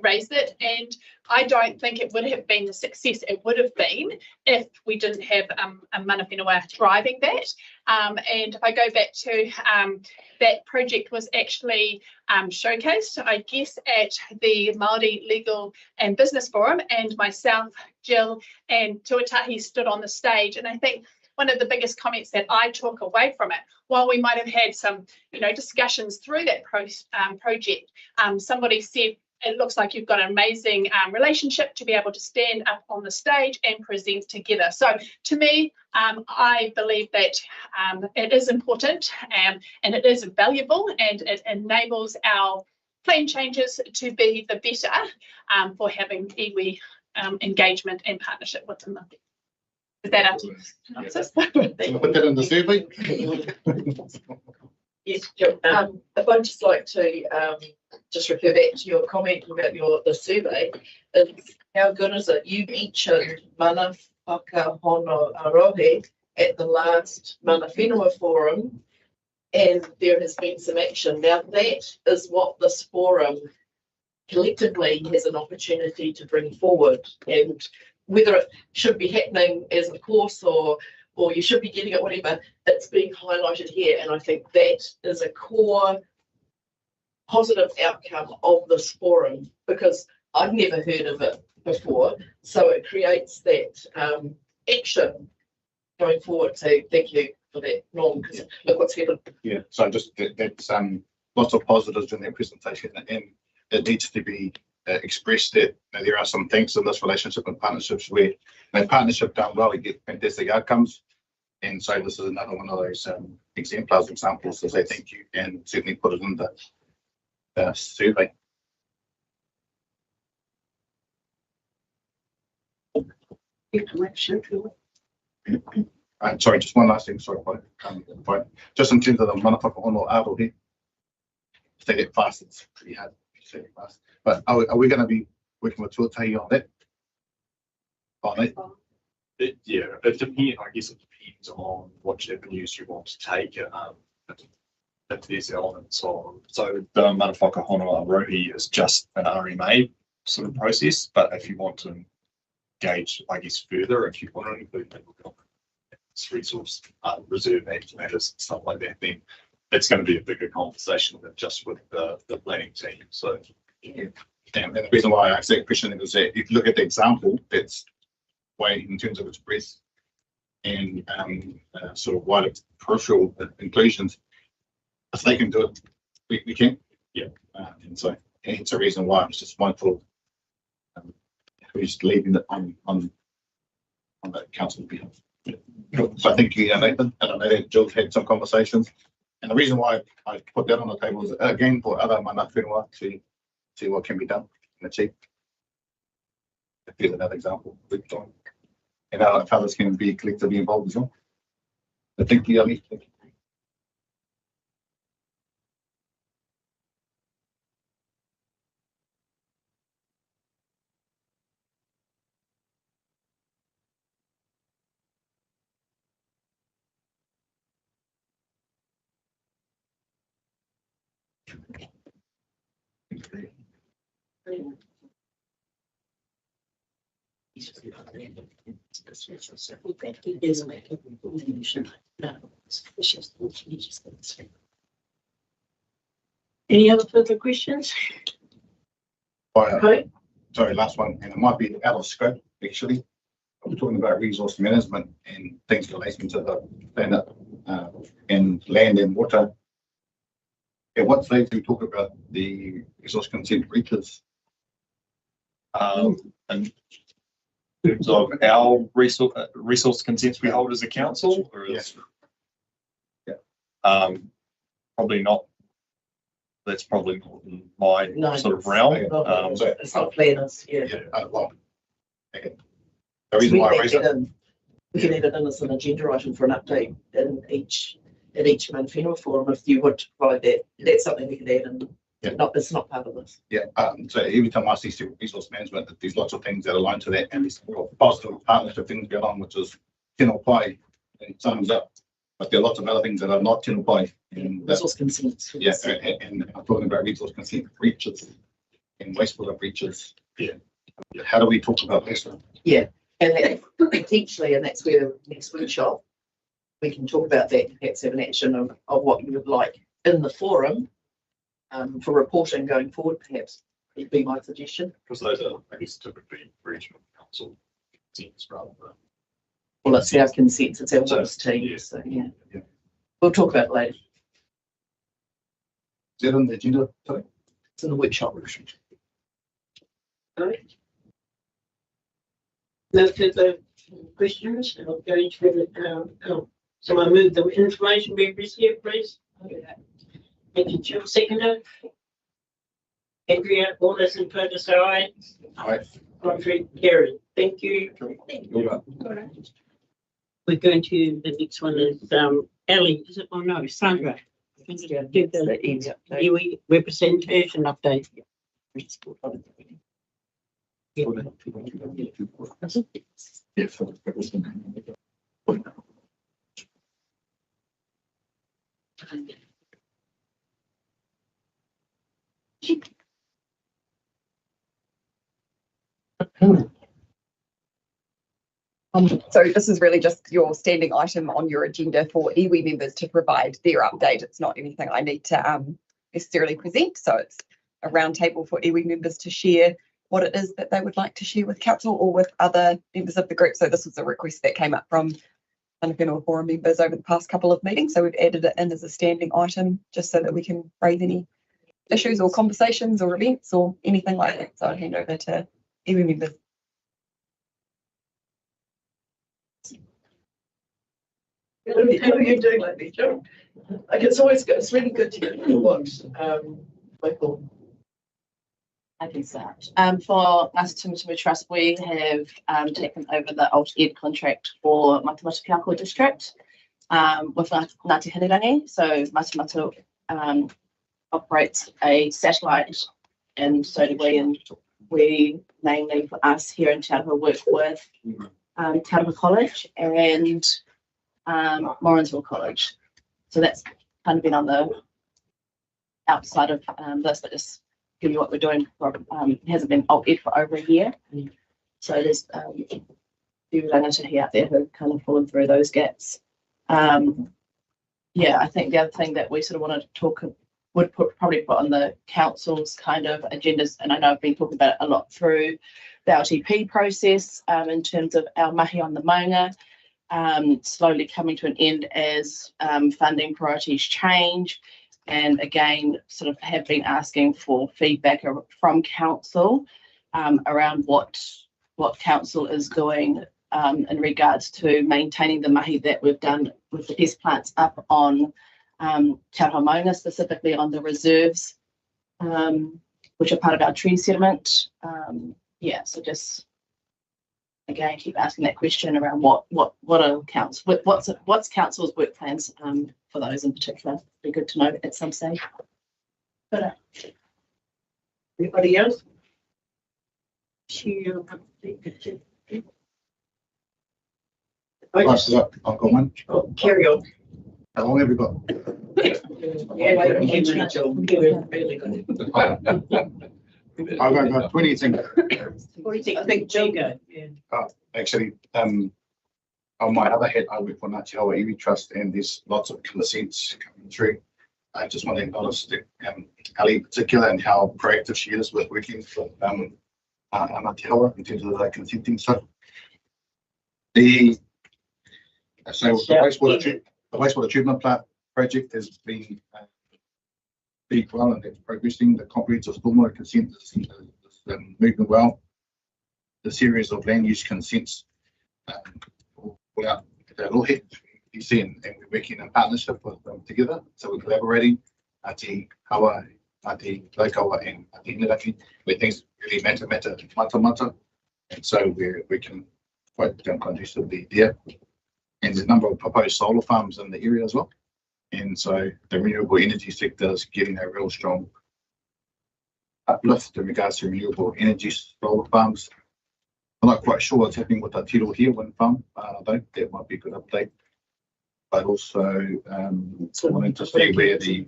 raised it. And I don't think it would have been the success it would have been if we didn't have a Manawhenua driving that. And if I go back to that project was actually showcased, I guess, at the Māori Legal and Business Forum, and myself, Jill and Tuatahi stood on the stage. And I think one of the biggest comments that I took away from it, while we might have had some, discussions through that project, somebody said, it looks like you've got an amazing relationship to be able to stand up on the stage and present together. So to me, I believe that it is important and it is valuable, and it enables our plan changes to be the better for having iwi engagement and partnership with them. Is that up to you? Put that in the survey. Yes, Jill. I'd just like to just refer back to your comment about the survey. How good is it? You mentioned mana whakahono arohe at the last Manawhenua Forum, and there has been some action. Now that is what this forum collectively has an opportunity to bring forward, and whether it should be happening as a course or you should be getting it, whatever, it's being highlighted here. And I think that is a core positive outcome of this forum, because I've never heard of it before, so it creates that action going forward. So thank you for that, Norm, because look what's happened. Yeah, so just that's lots of positives in their presentation, and it needs to be expressed that there are some things in this relationship and partnerships where partnership done well, you get fantastic outcomes. And so this is another one of those examples to say thank you and certainly put it in the survey. Sorry, just one last thing. Sorry, just in terms of the Manawhenua Arohi, say it fast, it's pretty hard to say it fast. But are we going to be working with Tuatahi on that? Yeah, it depends. I guess it depends on what avenues you want to take. If there's elements of, so the Manawhenua Arohi is just an RMA sort of process, but if you want to engage, I guess, further, if you want to include resource reserve matters and stuff like that, then it's going to be a bigger conversation than just with the planning team. So yeah. And the reason why I asked that question is that if you look at the example, that's way in terms of its breadth and sort of wider peripheral inclusions. If they can do it, we can. Yeah. And so it's a reason why I was just mindful of who's leading it on the council behalf. So I think Nathan, and I know that Jill's had some conversations, and the reason why I put that on the table is again for other Manawhenua to see what can be done and achieved. If there's another example, and if others can be collectively involved as well. But thank you, Ali. Thank you. Any other further questions? Okay. Sorry, last one, and it might be out of scope actually. We're talking about resource management and things relating to the planet and land and water. At what stage do we talk about the resource consent breaches? And in terms of our resource consents we hold as a council, or is, probably not. That's probably not my sort of realm. It's not planners. Yeah. Well, okay. The reason why I raised it, we can add it in as an agenda item for an update in each Manawhenua forum if you want to provide that. That's something we can add in. Yeah. It's not part of this. Yeah. So every time I see resource management, there's lots of things that align to that, and there's positive partnership things going on, which is tino pai and sums up. But there are lots of other things that are not tino pai. Resource consent. Yeah, and I'm talking about resource consent breaches and wastewater breaches. Yeah. How do we talk about this? Yeah, and that, potentially, and that's where the next workshop we can talk about that. Perhaps have an action of what you would like in the forum for reporting going forward. Perhaps it'd be my suggestion. Because those are, I guess, typically regional council consents rather than. Well, it's our consents. It's our office team. Yeah. So yeah, we'll talk about it later. Is that on the agenda? Sorry? It's in the workshop. All right. No further questions. I'll go into so I move the information we received, please. Thank you, Jill. Seconder. Andrea, all those in favour say aye. Aye. Contrary, carried. Thank you. We're going to the next one is Ellie. Is it? Oh no, Sandra. Do the iwi representation update. So this is really just your standing item on your agenda for iwi members to provide their update. It's not anything I need to necessarily present. So it's a roundtable for iwi members to share what it is that they would like to share with council or with other members of the group. So this was a request that came up from Manawhenua Forum members over the past couple of meetings. So we've added it in as a standing item just so that we can raise any issues or conversations or events or anything like that. So I'll hand over to iwi members. How are you doing lately, Joe? Like it's always good. It's really good to hear what Michael. I can start. For Matamata-Piako Trust, we have taken over the alt ed contract for Matamata-Piako district with Ngāti Hanirangi. So Matamata operates a satellite, and so do we. And we mainly for us here in Te Aroha work with Te Aroha College and Morrinsville College. So that's kind of been on the outside of this, but just give you what we're doing. For, it hasn't been alt ed for over a year. So there's a few rangatahi out there who are kind of fallen through those gaps. Yeah, I think the other thing that we sort of wanted to talk would probably put on the council's kind of agendas, and I know I've been talking about it a lot through the LTP process in terms of our mahi on the maunga, slowly coming to an end as funding priorities change. And again, sort of have been asking for feedback from council around what council is doing in regards to maintaining the mahi that we've done with the pest plants up on Te Aroha Maunga, specifically on the reserves, which are part of our tree settlement. Yeah, so just again keep asking that question around what are council, what's council's work plans for those in particular. Be good to know at some stage. But Anybody else? I've got one. Oh, carry on. How long have we got? I've got 20 things. I think Joe go. Actually, on my other head, I work for Ngāti Hawa Iwi Trust, and there's lots of consents coming through. I just want to acknowledge that Ali in particular and how proactive she is with working with Ngāti Hawa in terms of the consenting stuff. The wastewater treatment plant project has been well and it's progressing. The comprehensive stormwater consent is moving well. The series of land use consents all out at our rohe, you see, and we're working in partnership with them together. So we're collaborating, Ngāti Hawa, Ngāti Laukawa, and Ngāti Hinirangi, where things really matamata, and so we can quite conducively there. And there's a number of proposed solar farms in the area as well. And so the renewable energy sector is getting a real strong uplift in regards to renewable energy solar farms. I'm not quite sure what's happening with the Tirohia wind farm, though. That might be a good update. But also wanting to see where the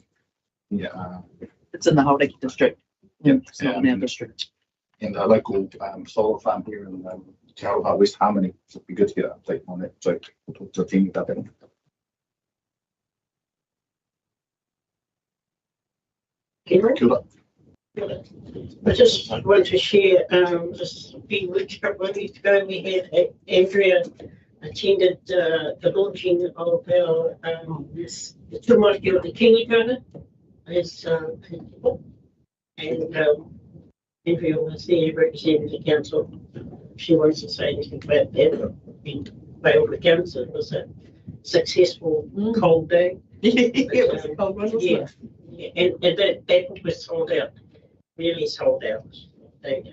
it's in the Hauraki district. Yep. It's not in our district. And the local solar farm here in Te Aroha West Harmony. So it'd be good to get an update on that. So we'll talk to the team about that. Kia I just want to share just a few weeks ago we had Andrea attended the launching of our the Tūmaki of the Kingitanga, his book, and Andrea was there representing the council. She wants to say anything about that. By all accounts, it was a successful cold day. It was a cold one, wasn't it? Yeah, and that book was sold out. Really sold out. They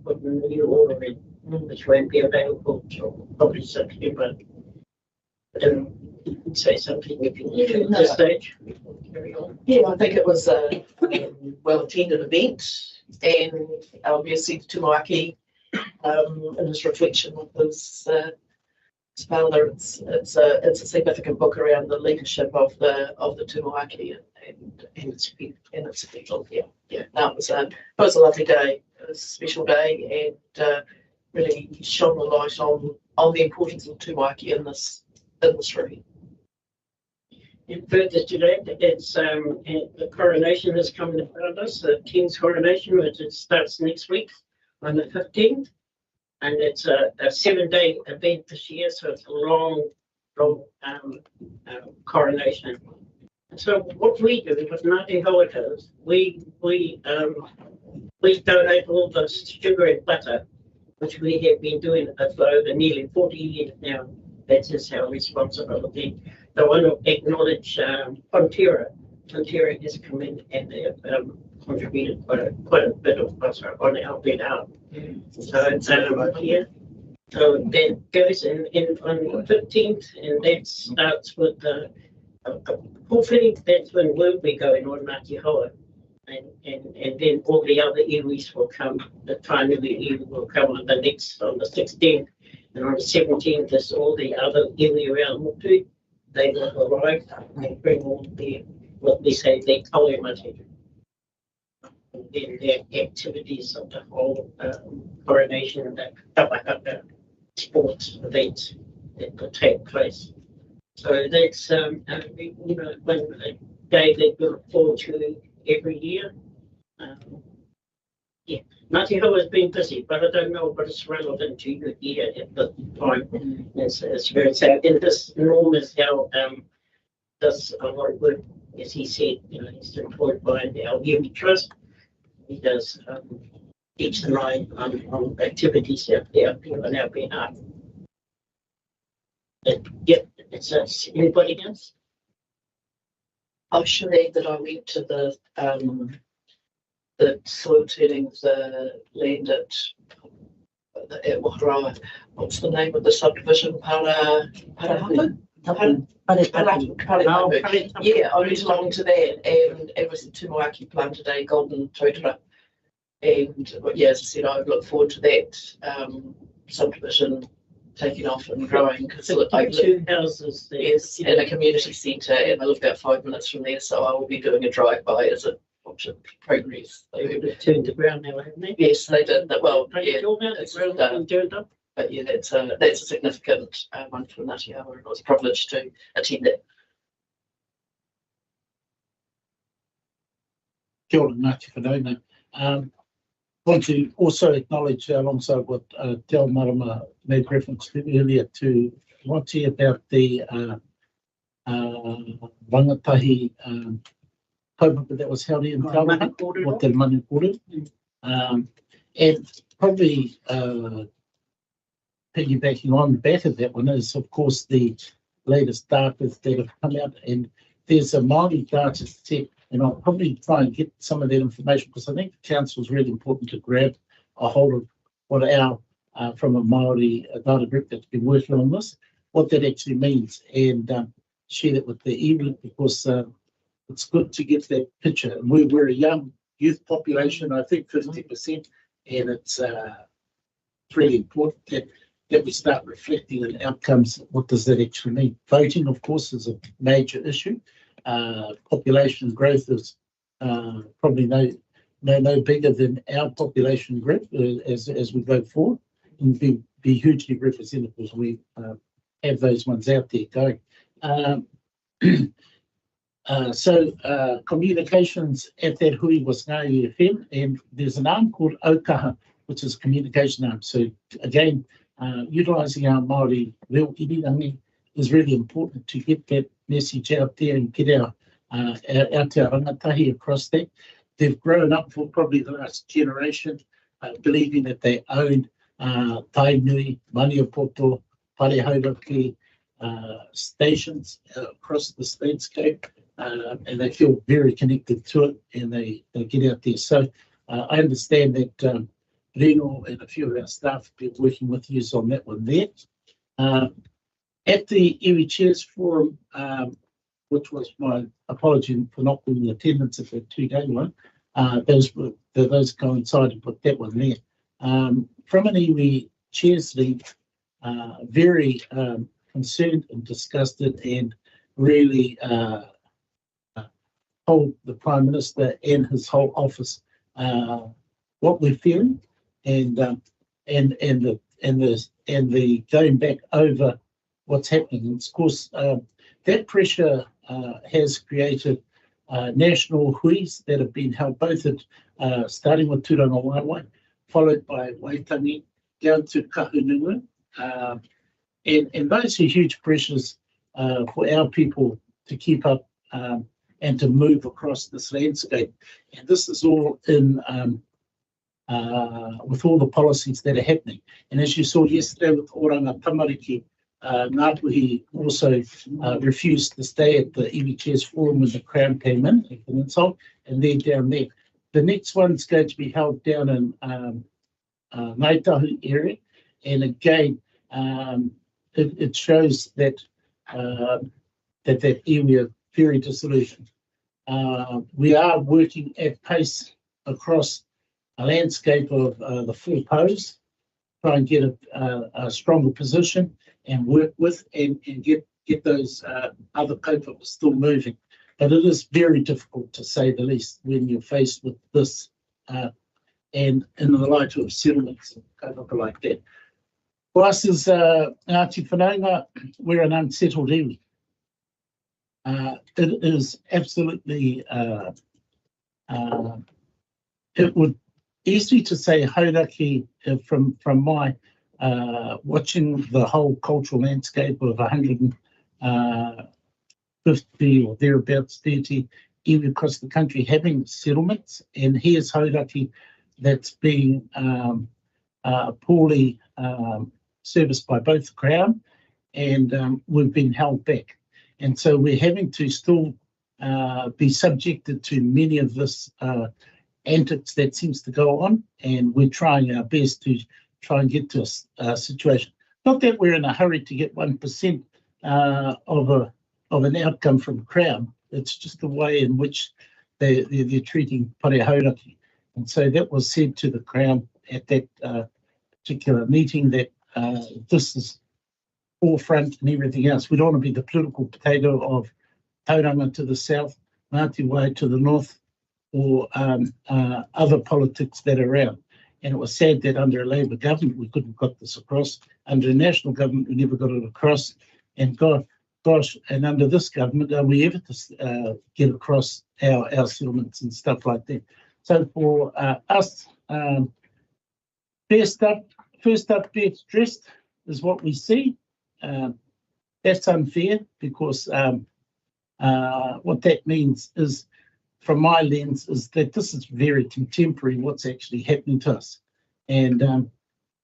put a new order in, which won't be available until probably September. But say something if you need at this stage. Carry on. Yeah, I think it was a well attended event, and obviously Tūmaki in his reflection with his father, it's a significant book around the leadership of the Tūmaki and its people. Yeah. No, it was a lovely day. It was a special day, and really shone a light on the importance of Tūmaki in this room. And further to that, it's the coronation is coming about us, the King's coronation, which it starts next week on the 15th. And it's a 7-day event this year, so it's a long coronation. And so what we do with Ngāti Hoa does, we donate all the sugar and butter, which we have been doing for over nearly 40 years now. That is our responsibility. I want to acknowledge Fonterra. Fonterra has come in and they have contributed quite a bit of butter on our behalf. So it's here. So that goes in on the 15th, and that starts with the hopefully that's when we'll be going on Ngāti Hoa. And then all the other iwis will come, the Tainui iwi will come on the 16th, and on the 17th there's all the other iwi around Motu. They will arrive and bring all the, what we say, their kaumate. And then the activities of the whole coronation, the kapahaka sports events that will take place. So that's one day that we look forward to every year. Ngāti Hoa has been busy, but I don't know what is relevant to you here at the time. It's very sad. And this Norm is how does a lot of work, as he said, he's employed by our Iwi Trust. He does teach the line on activities out there on our behalf. It's anybody else? I should add that I went to the soil turning of the land at Waharawa. What's the name of the subdivision? Parahapu? Yeah, I went along to that, and it was the Tumuaki planted a golden totara. And yeah, as I said, I look forward to that subdivision taking off and growing, because it looked like 2 houses there. Yes, in a community centre, and I live about 5 minutes from there, so I will be doing a drive-by as it watch it progress. They've turned the ground now, haven't they? Yes, they did. Well, yeah, it's really turned up. But yeah, that's a significant one for Ngāti Hoa, and it was a privilege to attend it. Kia ora, Ngāti Whanaunga. Want to also acknowledge alongside what Te Ao Marama made reference to earlier to Monty about the rangatahi kaupapa that was held in Tauranga, what the Manawhenua. And probably piggybacking on the back of that one is, of course, the latest data that have come out, and there's a Māori data set. And I'll probably try and get some of that information, because I think the council is really important to grab a hold of what our, from a Māori data group that's been working on this, what that actually means, and share that with the iwi, because it's good to get that picture. And we're a young youth population, I think 50%, and it's really important that we start reflecting on outcomes. What does that actually mean? Voting, of course, is a major issue. Population growth is probably no bigger than our population growth as we go forward, and be hugely representative as we have those ones out there going. So communications at that hui was Ngāi FM, and there's an arm called Aukaha, which is a communication arm. So again, utilising our Māori reo irirangi is really important to get that message out there and get our te rangatahi across that. They've grown up for probably the last generation, believing that they own Tainui, Maniapoto, Parehauraki stations across the landscape, and they feel very connected to it, and they get out there. So I understand that Reno and a few of our staff have been working with you on that one there. At the Iwi Chairs Forum, which was my apology for not being in attendance at the 2-day one, those coincided with that one there. From an Iwi Chairs League, very concerned and disgusted, and really told the Prime Minister and his whole office what we're feeling, and the going back over what's happening. And of course, that pressure has created national huis that have been held both at starting with Turanga Waiwai, followed by Waitangi down to Kahununga. And those are huge pressures for our people to keep up and to move across this landscape. And this is all in with all the policies that are happening. And as you saw yesterday with Oranga Tamariki, Ngāpuhi also refused to stay at the iwi Chairs Forum when the Crown came in, and they're down there. The next one's going to be held down in Ngaitahu area, and again, it shows that that iwi are very disillusioned. We are working at pace across a landscape of the full pose, try and get a stronger position and work with and get those other people still moving. But it is very difficult, to say the least, when you're faced with this and in the light of settlements and like that. For us as Ngāti Whanaunga, we're an unsettled iwi. It is absolutely, it would easy to say hauraki from my watching the whole cultural landscape of 150 or thereabouts 30 iwi across the country having settlements, and here's hauraki that's being poorly serviced by both the Crown, and we've been held back. And so we're having to still be subjected to many of this antics that seems to go on, and we're trying our best to try and get to a situation. Not that we're in a hurry to get 1% of an outcome from Crown. It's just the way in which they're treating pare hauraki. And so that was said to the Crown at that particular meeting, that this is forefront and everything else. We don't want to be the political potato of Tauranga to the south, Ngāti Wai to the north, or other politics that are around. And it was sad that under a Labour government we couldn't got this across. Under a national government we never got it across. And gosh, and under this government are we ever to get across our settlements and stuff like that. So for us, first up, best dressed is what we see. That's unfair, because what that means is, from my lens, is that this is very contemporary, what's actually happening to us. And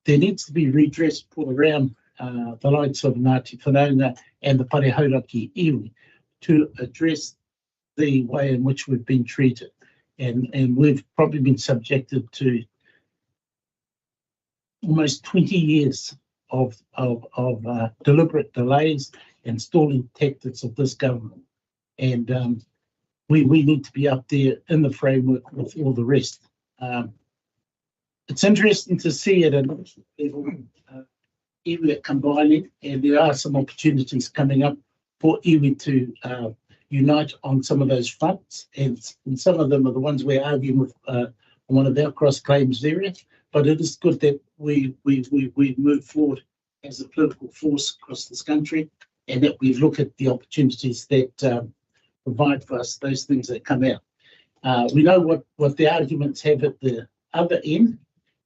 there needs to be redress put around the likes of Ngāti Whanaunga and the pare hauraki iwi to address the way in which we've been treated. And we've probably been subjected to almost 20 years of deliberate delays and stalling tactics of this government. And we need to be up there in the framework with all the rest. It's interesting to see at a national level iwi combining, and there are some opportunities coming up for iwi to unite on some of those fronts, and some of them are the ones we're arguing with on one of our cross claims areas. But it is good that we move forward as a political force across this country, and that we look at the opportunities that provide for us those things that come out. We know what the arguments have at the other end,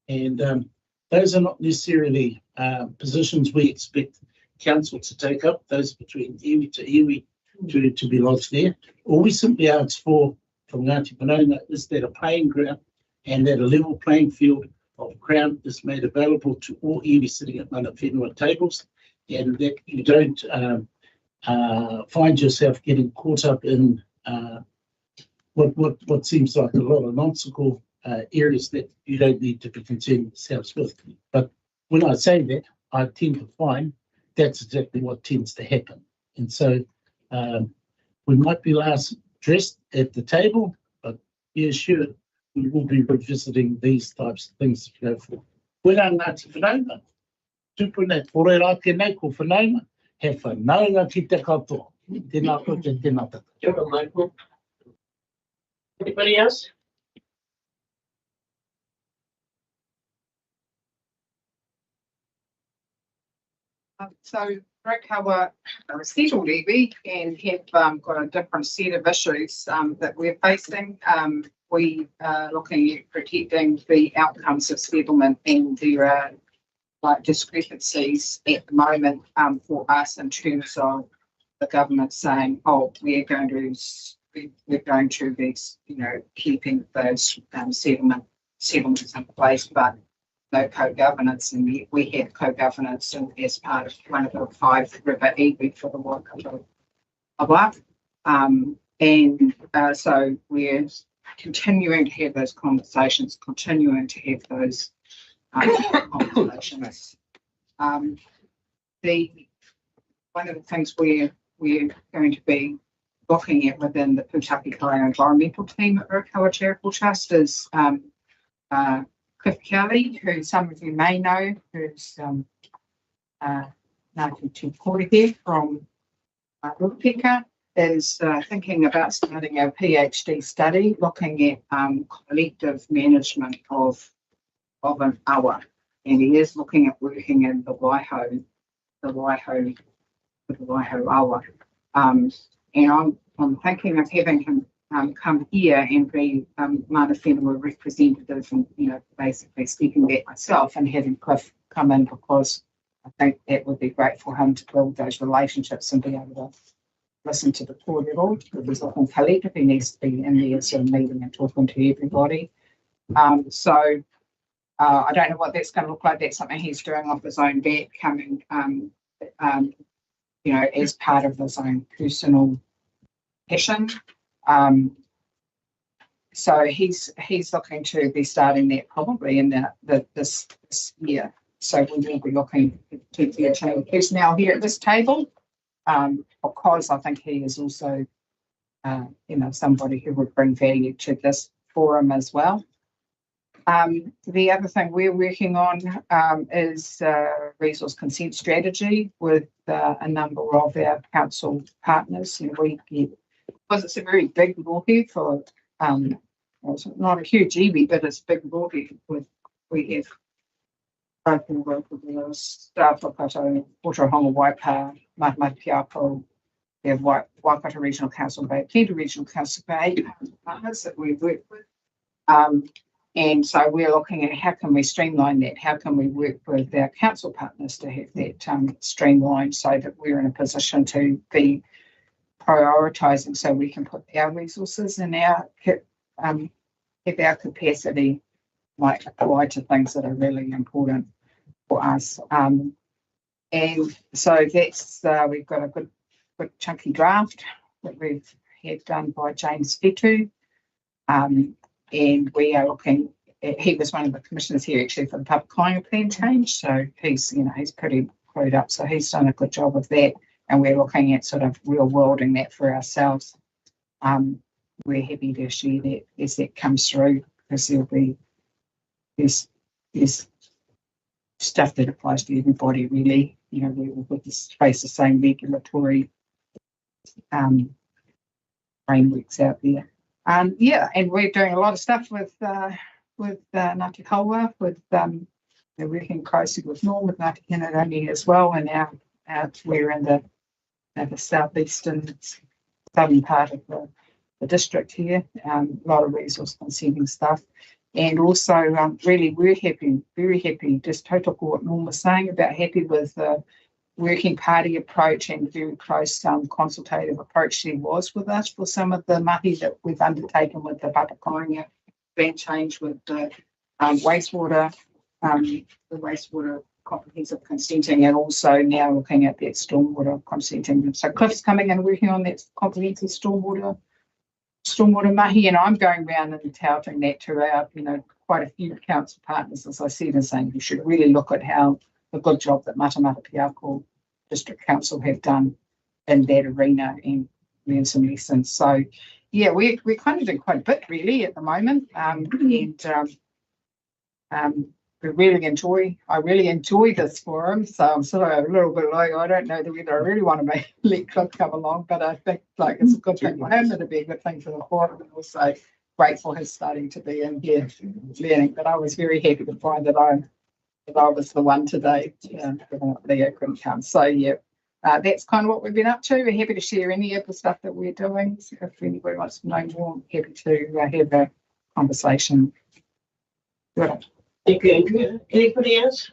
and those are not necessarily positions we expect council to take up, those between iwi to iwi to be lodged there. All we simply ask for from Ngāti Whanaunga is that a playing ground and that a level playing field of Crown is made available to all iwi sitting at Manawhenua tables, and that you don't find yourself getting caught up in what seems like a lot of nonsensical areas that you don't need to be concerned yourselves with. But when I say that, I tend to find that's exactly what tends to happen. And so we might be last dressed at the table, but be assured we will be revisiting these types of things to go forward. Wena Ngāti Whanaunga, tupuna porerake nei ko Whanaunga, he whanaunga ki te katoa. Tēnā koe te tēnā tata. Kia ora, Michael. Anybody else? So Rakawa settled iwi and have got a different set of issues that we're facing. We are looking at protecting the outcomes of settlement, and there are like discrepancies at the moment for us in terms of the government saying, oh, we're going to be, keeping those settlements in place, but no co-governance, and we have co-governance as part of one of the 5 river iwi for the Waikato Awa. So we're continuing to have those conversations, continuing to have those conversations. One of the things we're going to be looking at within the Pūtake Kaya environmental team at Rakawa Charitable Trust is Cliff Kelly, who some of you may know, who's Ngāti Tūkore from Ruapeka, is thinking about starting a PhD study looking at collective management of an awa, and he is looking at working in the Waiho awa. And I'm thinking of having him come here and be Manawhenua representative, and basically speaking that myself, and having Cliff come in, because I think that would be great for him to build those relationships and be able to listen to the kōrero, because he's looking collective. He needs to be in there sort of meeting and talking to everybody. So I don't know what that's going to look like. That's something he's doing off his own back, coming as part of his own personal passion. So he's looking to be starting that probably in this year. So we will be looking to the attorney who's now here at this table, because I think he is also, somebody who would bring value to this forum as well. The other thing we're working on is resource consent strategy with a number of our council partners. Because it's a very big rohe for, it's not a huge iwi, but it's big rohe. We have local staff, Waikato, Otorohanga, Waipa, Matamata-Piako. We have Waikato Regional Council Bay, Kenta Regional Council Bay partners that we work with. And so we're looking at how can we streamline that? How can we work with our council partners to have that streamlined so that we're in a position to be prioritising, so we can put our resources and have our capacity like applied to things that are really important for us. And so that's we've got a good chunky draft that we've had done by James Fetu. And we are looking at, he was one of the commissioners here actually for the public climate plan change. So he's pretty clued up. So he's done a good job of that. And we're looking at sort of real worlding that for ourselves. We're happy to share that as that comes through, because there's stuff that applies to everybody really. We all face the same regulatory frameworks out there. And we're doing a lot of stuff with Ngāti Kaua, we're working closely with Norm, with Ngāti Kinarangi as well, and now we're in the southeastern southern part of the district here. A lot of resource consenting stuff, and also really we're very happy, just total what Norm was saying about happy with the working party approach and very close consultative approach there was with us for some of the mahi that we've undertaken with the Papakoinga ban change, with the wastewater comprehensive consenting, and also now looking at that stormwater consenting. So Cliff's coming and working on that comprehensive stormwater mahi, and I'm going around and touting that to our, quite a few council partners, as I said, and saying you should really look at how the good job that Matamata-Piako District Council have done in that arena and learn some lessons. So we're kind of doing quite a bit really at the moment, I really enjoy this forum. So I'm sort of a little bit like, I don't know whether I really want to let Cliff come along, but I think it's a good thing for him. It'll be a good thing for the forum, and also great for his starting to be in here learning. But I was very happy to find that I'm I was the one today, Leo couldn't come. So yeah, that's kind of what we've been up to. We're happy to share any of the stuff that we're doing. So if anybody wants to know more, I'm happy to have a conversation. Good. Thank you, Andrea. Anybody else?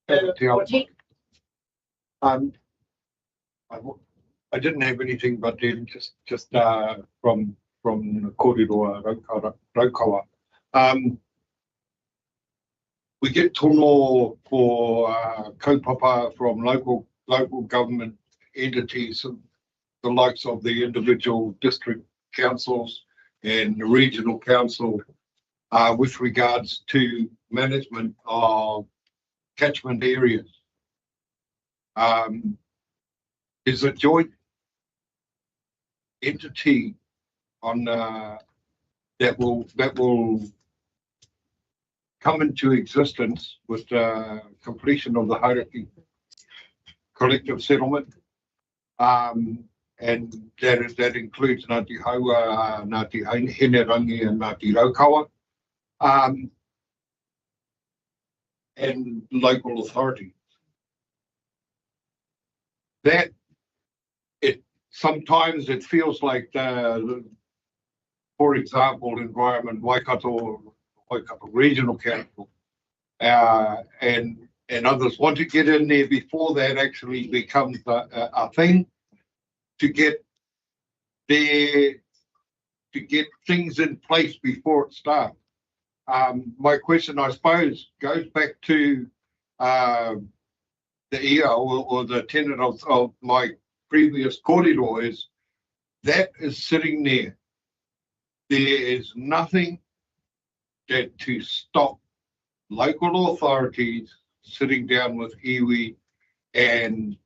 I didn't have anything, but then just from Kōrero Raukawa. We get tono for kaupapa from local government entities, the likes of the individual district councils and the regional council, with regards to management of catchment areas. Is a joint entity on that will come into existence with the completion of the Hauraki collective settlement, and that includes Ngāti Haua, Ngāti Henerangi, and Ngāti Raukawa, and local authority. That sometimes it feels like for example, Environment Waikato Regional Council, and others want to get in there before that actually becomes a thing, to get things in place before it starts. My question, I suppose, goes back to the EO or the tenet of my previous kōrero, is that is sitting there. There is nothing that to stop local authorities sitting down with iwi and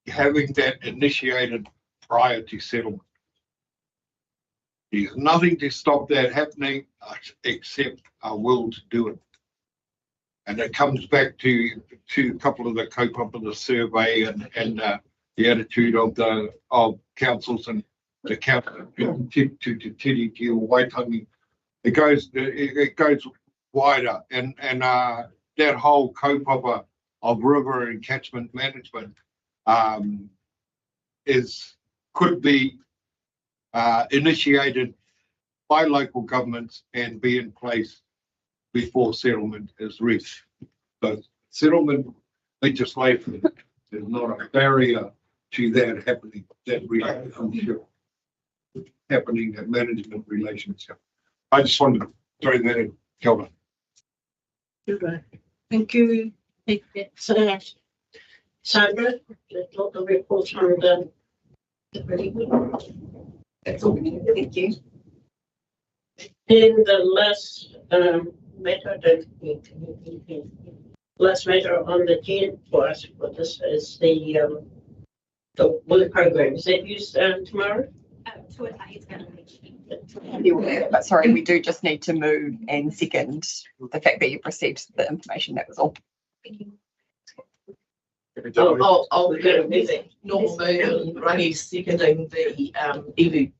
having that initiated prior to settlement. There's nothing to stop that happening except a will to do it. And it comes back to a couple of the kaupapa of the survey and the attitude of councils and the council to Te or Waitangi. It goes wider, and that whole kaupapa of river and catchment management could be initiated by local governments and be in place before settlement is reached. So settlement legislation is not a barrier to that happening, that relationship happening, that management relationship. I just wanted to throw that in. Kia ora. Thank you. So, Sandra, that's all the reports from the really good. That's all we need. Thank you. In the last matter, last matter on the agenda for us for this is the work program. Is that used tomorrow? But sorry, we do just need to move and second the fact that you've received the information. That was all. I'll go with it. Normal move, Rangi seconding the EV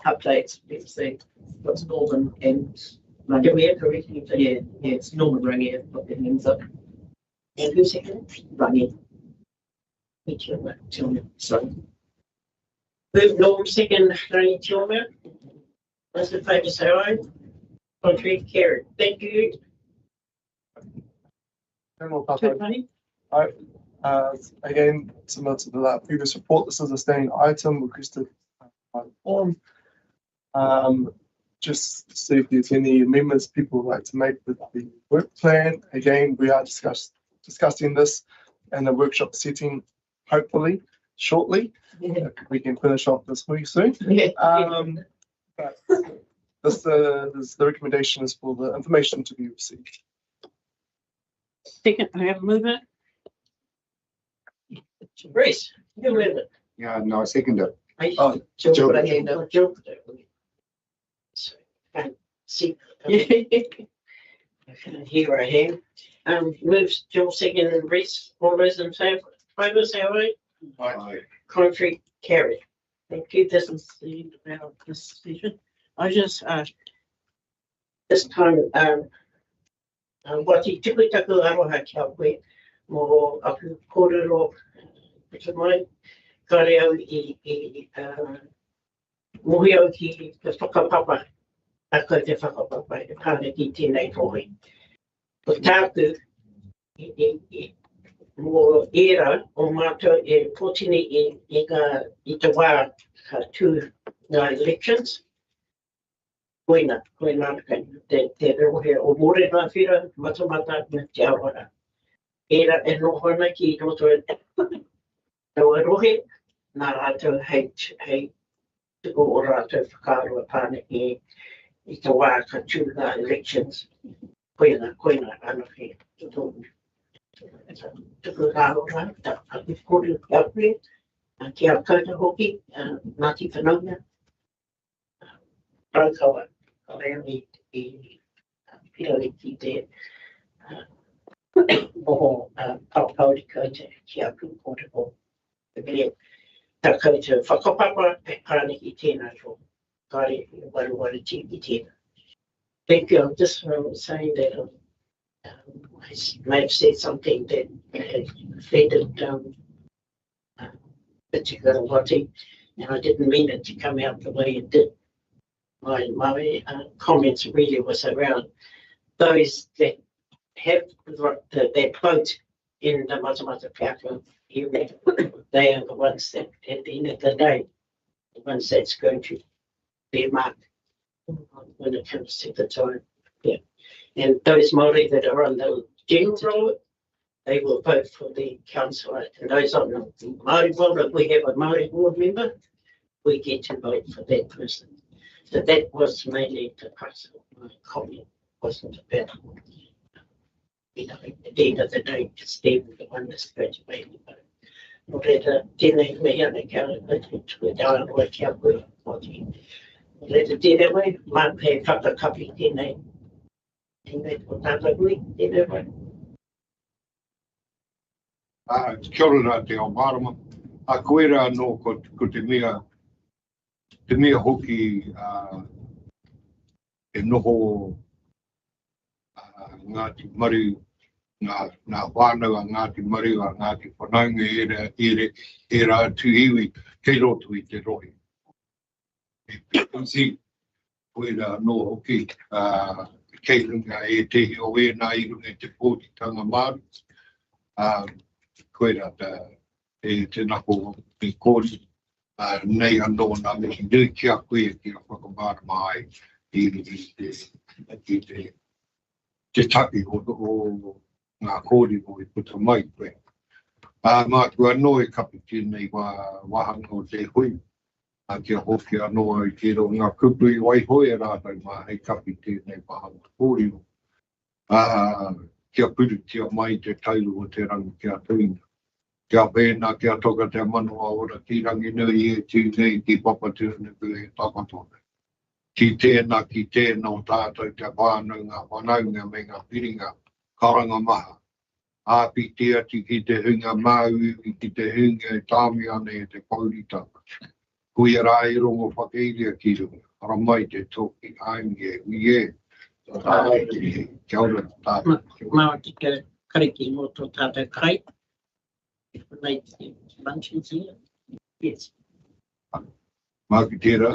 updates. Let's see. What's Norman and Rangi? Do we have to recognize? Yeah, it's Norman Rangi. I've got their names up. And who seconded? Rangi. So, move Norm second, Rangi Tioma. Those in favour say aye. Contrary carried. Thank you. Again, similar to the previous report, this is a standing item requested by the forum. Just to see if there's any amendments people would like to make with the work plan. Again, we are discussing this in a workshop setting, hopefully shortly. Yeah. We can finish off this week soon. Yeah. But the recommendation is for the information to be received. Second, I have a movement. Grace, you move it. Yeah, no, I second it. Jill. See, here I am. Moves Jill second and Reese. All those in favour say aye. Aye. Contrary carried. Thank you. This is the end of our decision. I just this time Wati tuku taku aroha kia koe, mo aku kōrero, pita mai, kare au mohi au ki te whakapapa, a koe te whakapapa, e pāne ki tēnei tohi. Ko tāku, mo era o mātou e pōtini i te wā ka tū ngā elections. Koina, te rohe o more nā whira, matamata me te awara. Era e nohona ki roto e tau rohe, nā rātou hei tuko o rātou whakaroa pāne i te wā ka tū ngā elections. Koina, anake, tuku rāora, aki kore kia koe, ki a kouta hoki, Ngāti Whanaunga. Raukawa. Reo I pira ki te moho paupau kouta ki a kūkōtako. Tā kouta whakapapa e pāne ki tēnā tō. Kāre waru tiki tēnā. Thank you. I'm just saying that I may have said something that had offended particular Wati, and I didn't mean it to come out the way it did. My comments really was around those that have their vote in the Matamata-Piako area. They are the ones that, at the end of the day, the ones that's going to be marked when it comes to the time. Yeah. And those Māori that are on the general road, they will vote for the councillor. And those on the Māori board, if we have a Māori board member, we get to vote for that person. So that was mainly the crux of my comment, wasn't about, at the end of the day, it's them, the one that's going to make the vote. Moreta, tēnei mea ne kia tue tāua kia koe, moreta tēnei wai, mā pē whakakapi tēnei. Tēnei tō tātou hui, tēnei wai. Kia ora rā te ao mārama. A koe rā no ko te mea hoki e noho Ngāti Mari, ngā whānau a Ngāti Mari, a Ngāti Whanaunga e rā tu iwi kei roto I te rohe. E pēkasi, koe rā no hoki kei runga e tehi o e nā iru e te pōtitanga Māori. Koe rā e te nako I kōri. Nei anō nā mihi nui kia koe ki a whakamāra mai I te taki o ngā kōri o I puta mai koe. Mā kua anō e kapi tēnei wahanga o te hui. Kia hoki anō I te ro ngā kupu I waihoe rātou mā hei kapi tēnei wahanga kōri o. Kia puru tia mai te tauru o te rangi kia tuina. Kia pēnā, kia toka te manua ora, ki rangi nui e tūnei, ki papatūnuku e takatona. Ki tēnā o tātou te whānau ngā whanaunga me ngā piringa, karanga maha. Āpi te ati ki te hunga māu, ki te hunga e tāmi ane e te pauritanga. Kui e rā I rongo whakeiria ki runga, ara mai te toki aingi e ui e. Kia ora tātou. Mā ki te kariki mo tō tātou kai. Functions here. Yes. Mā ki tērā.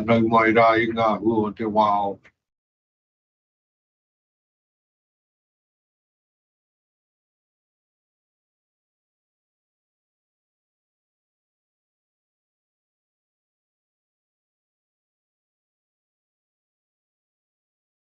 Nau mai rā I ngā hua o te wāo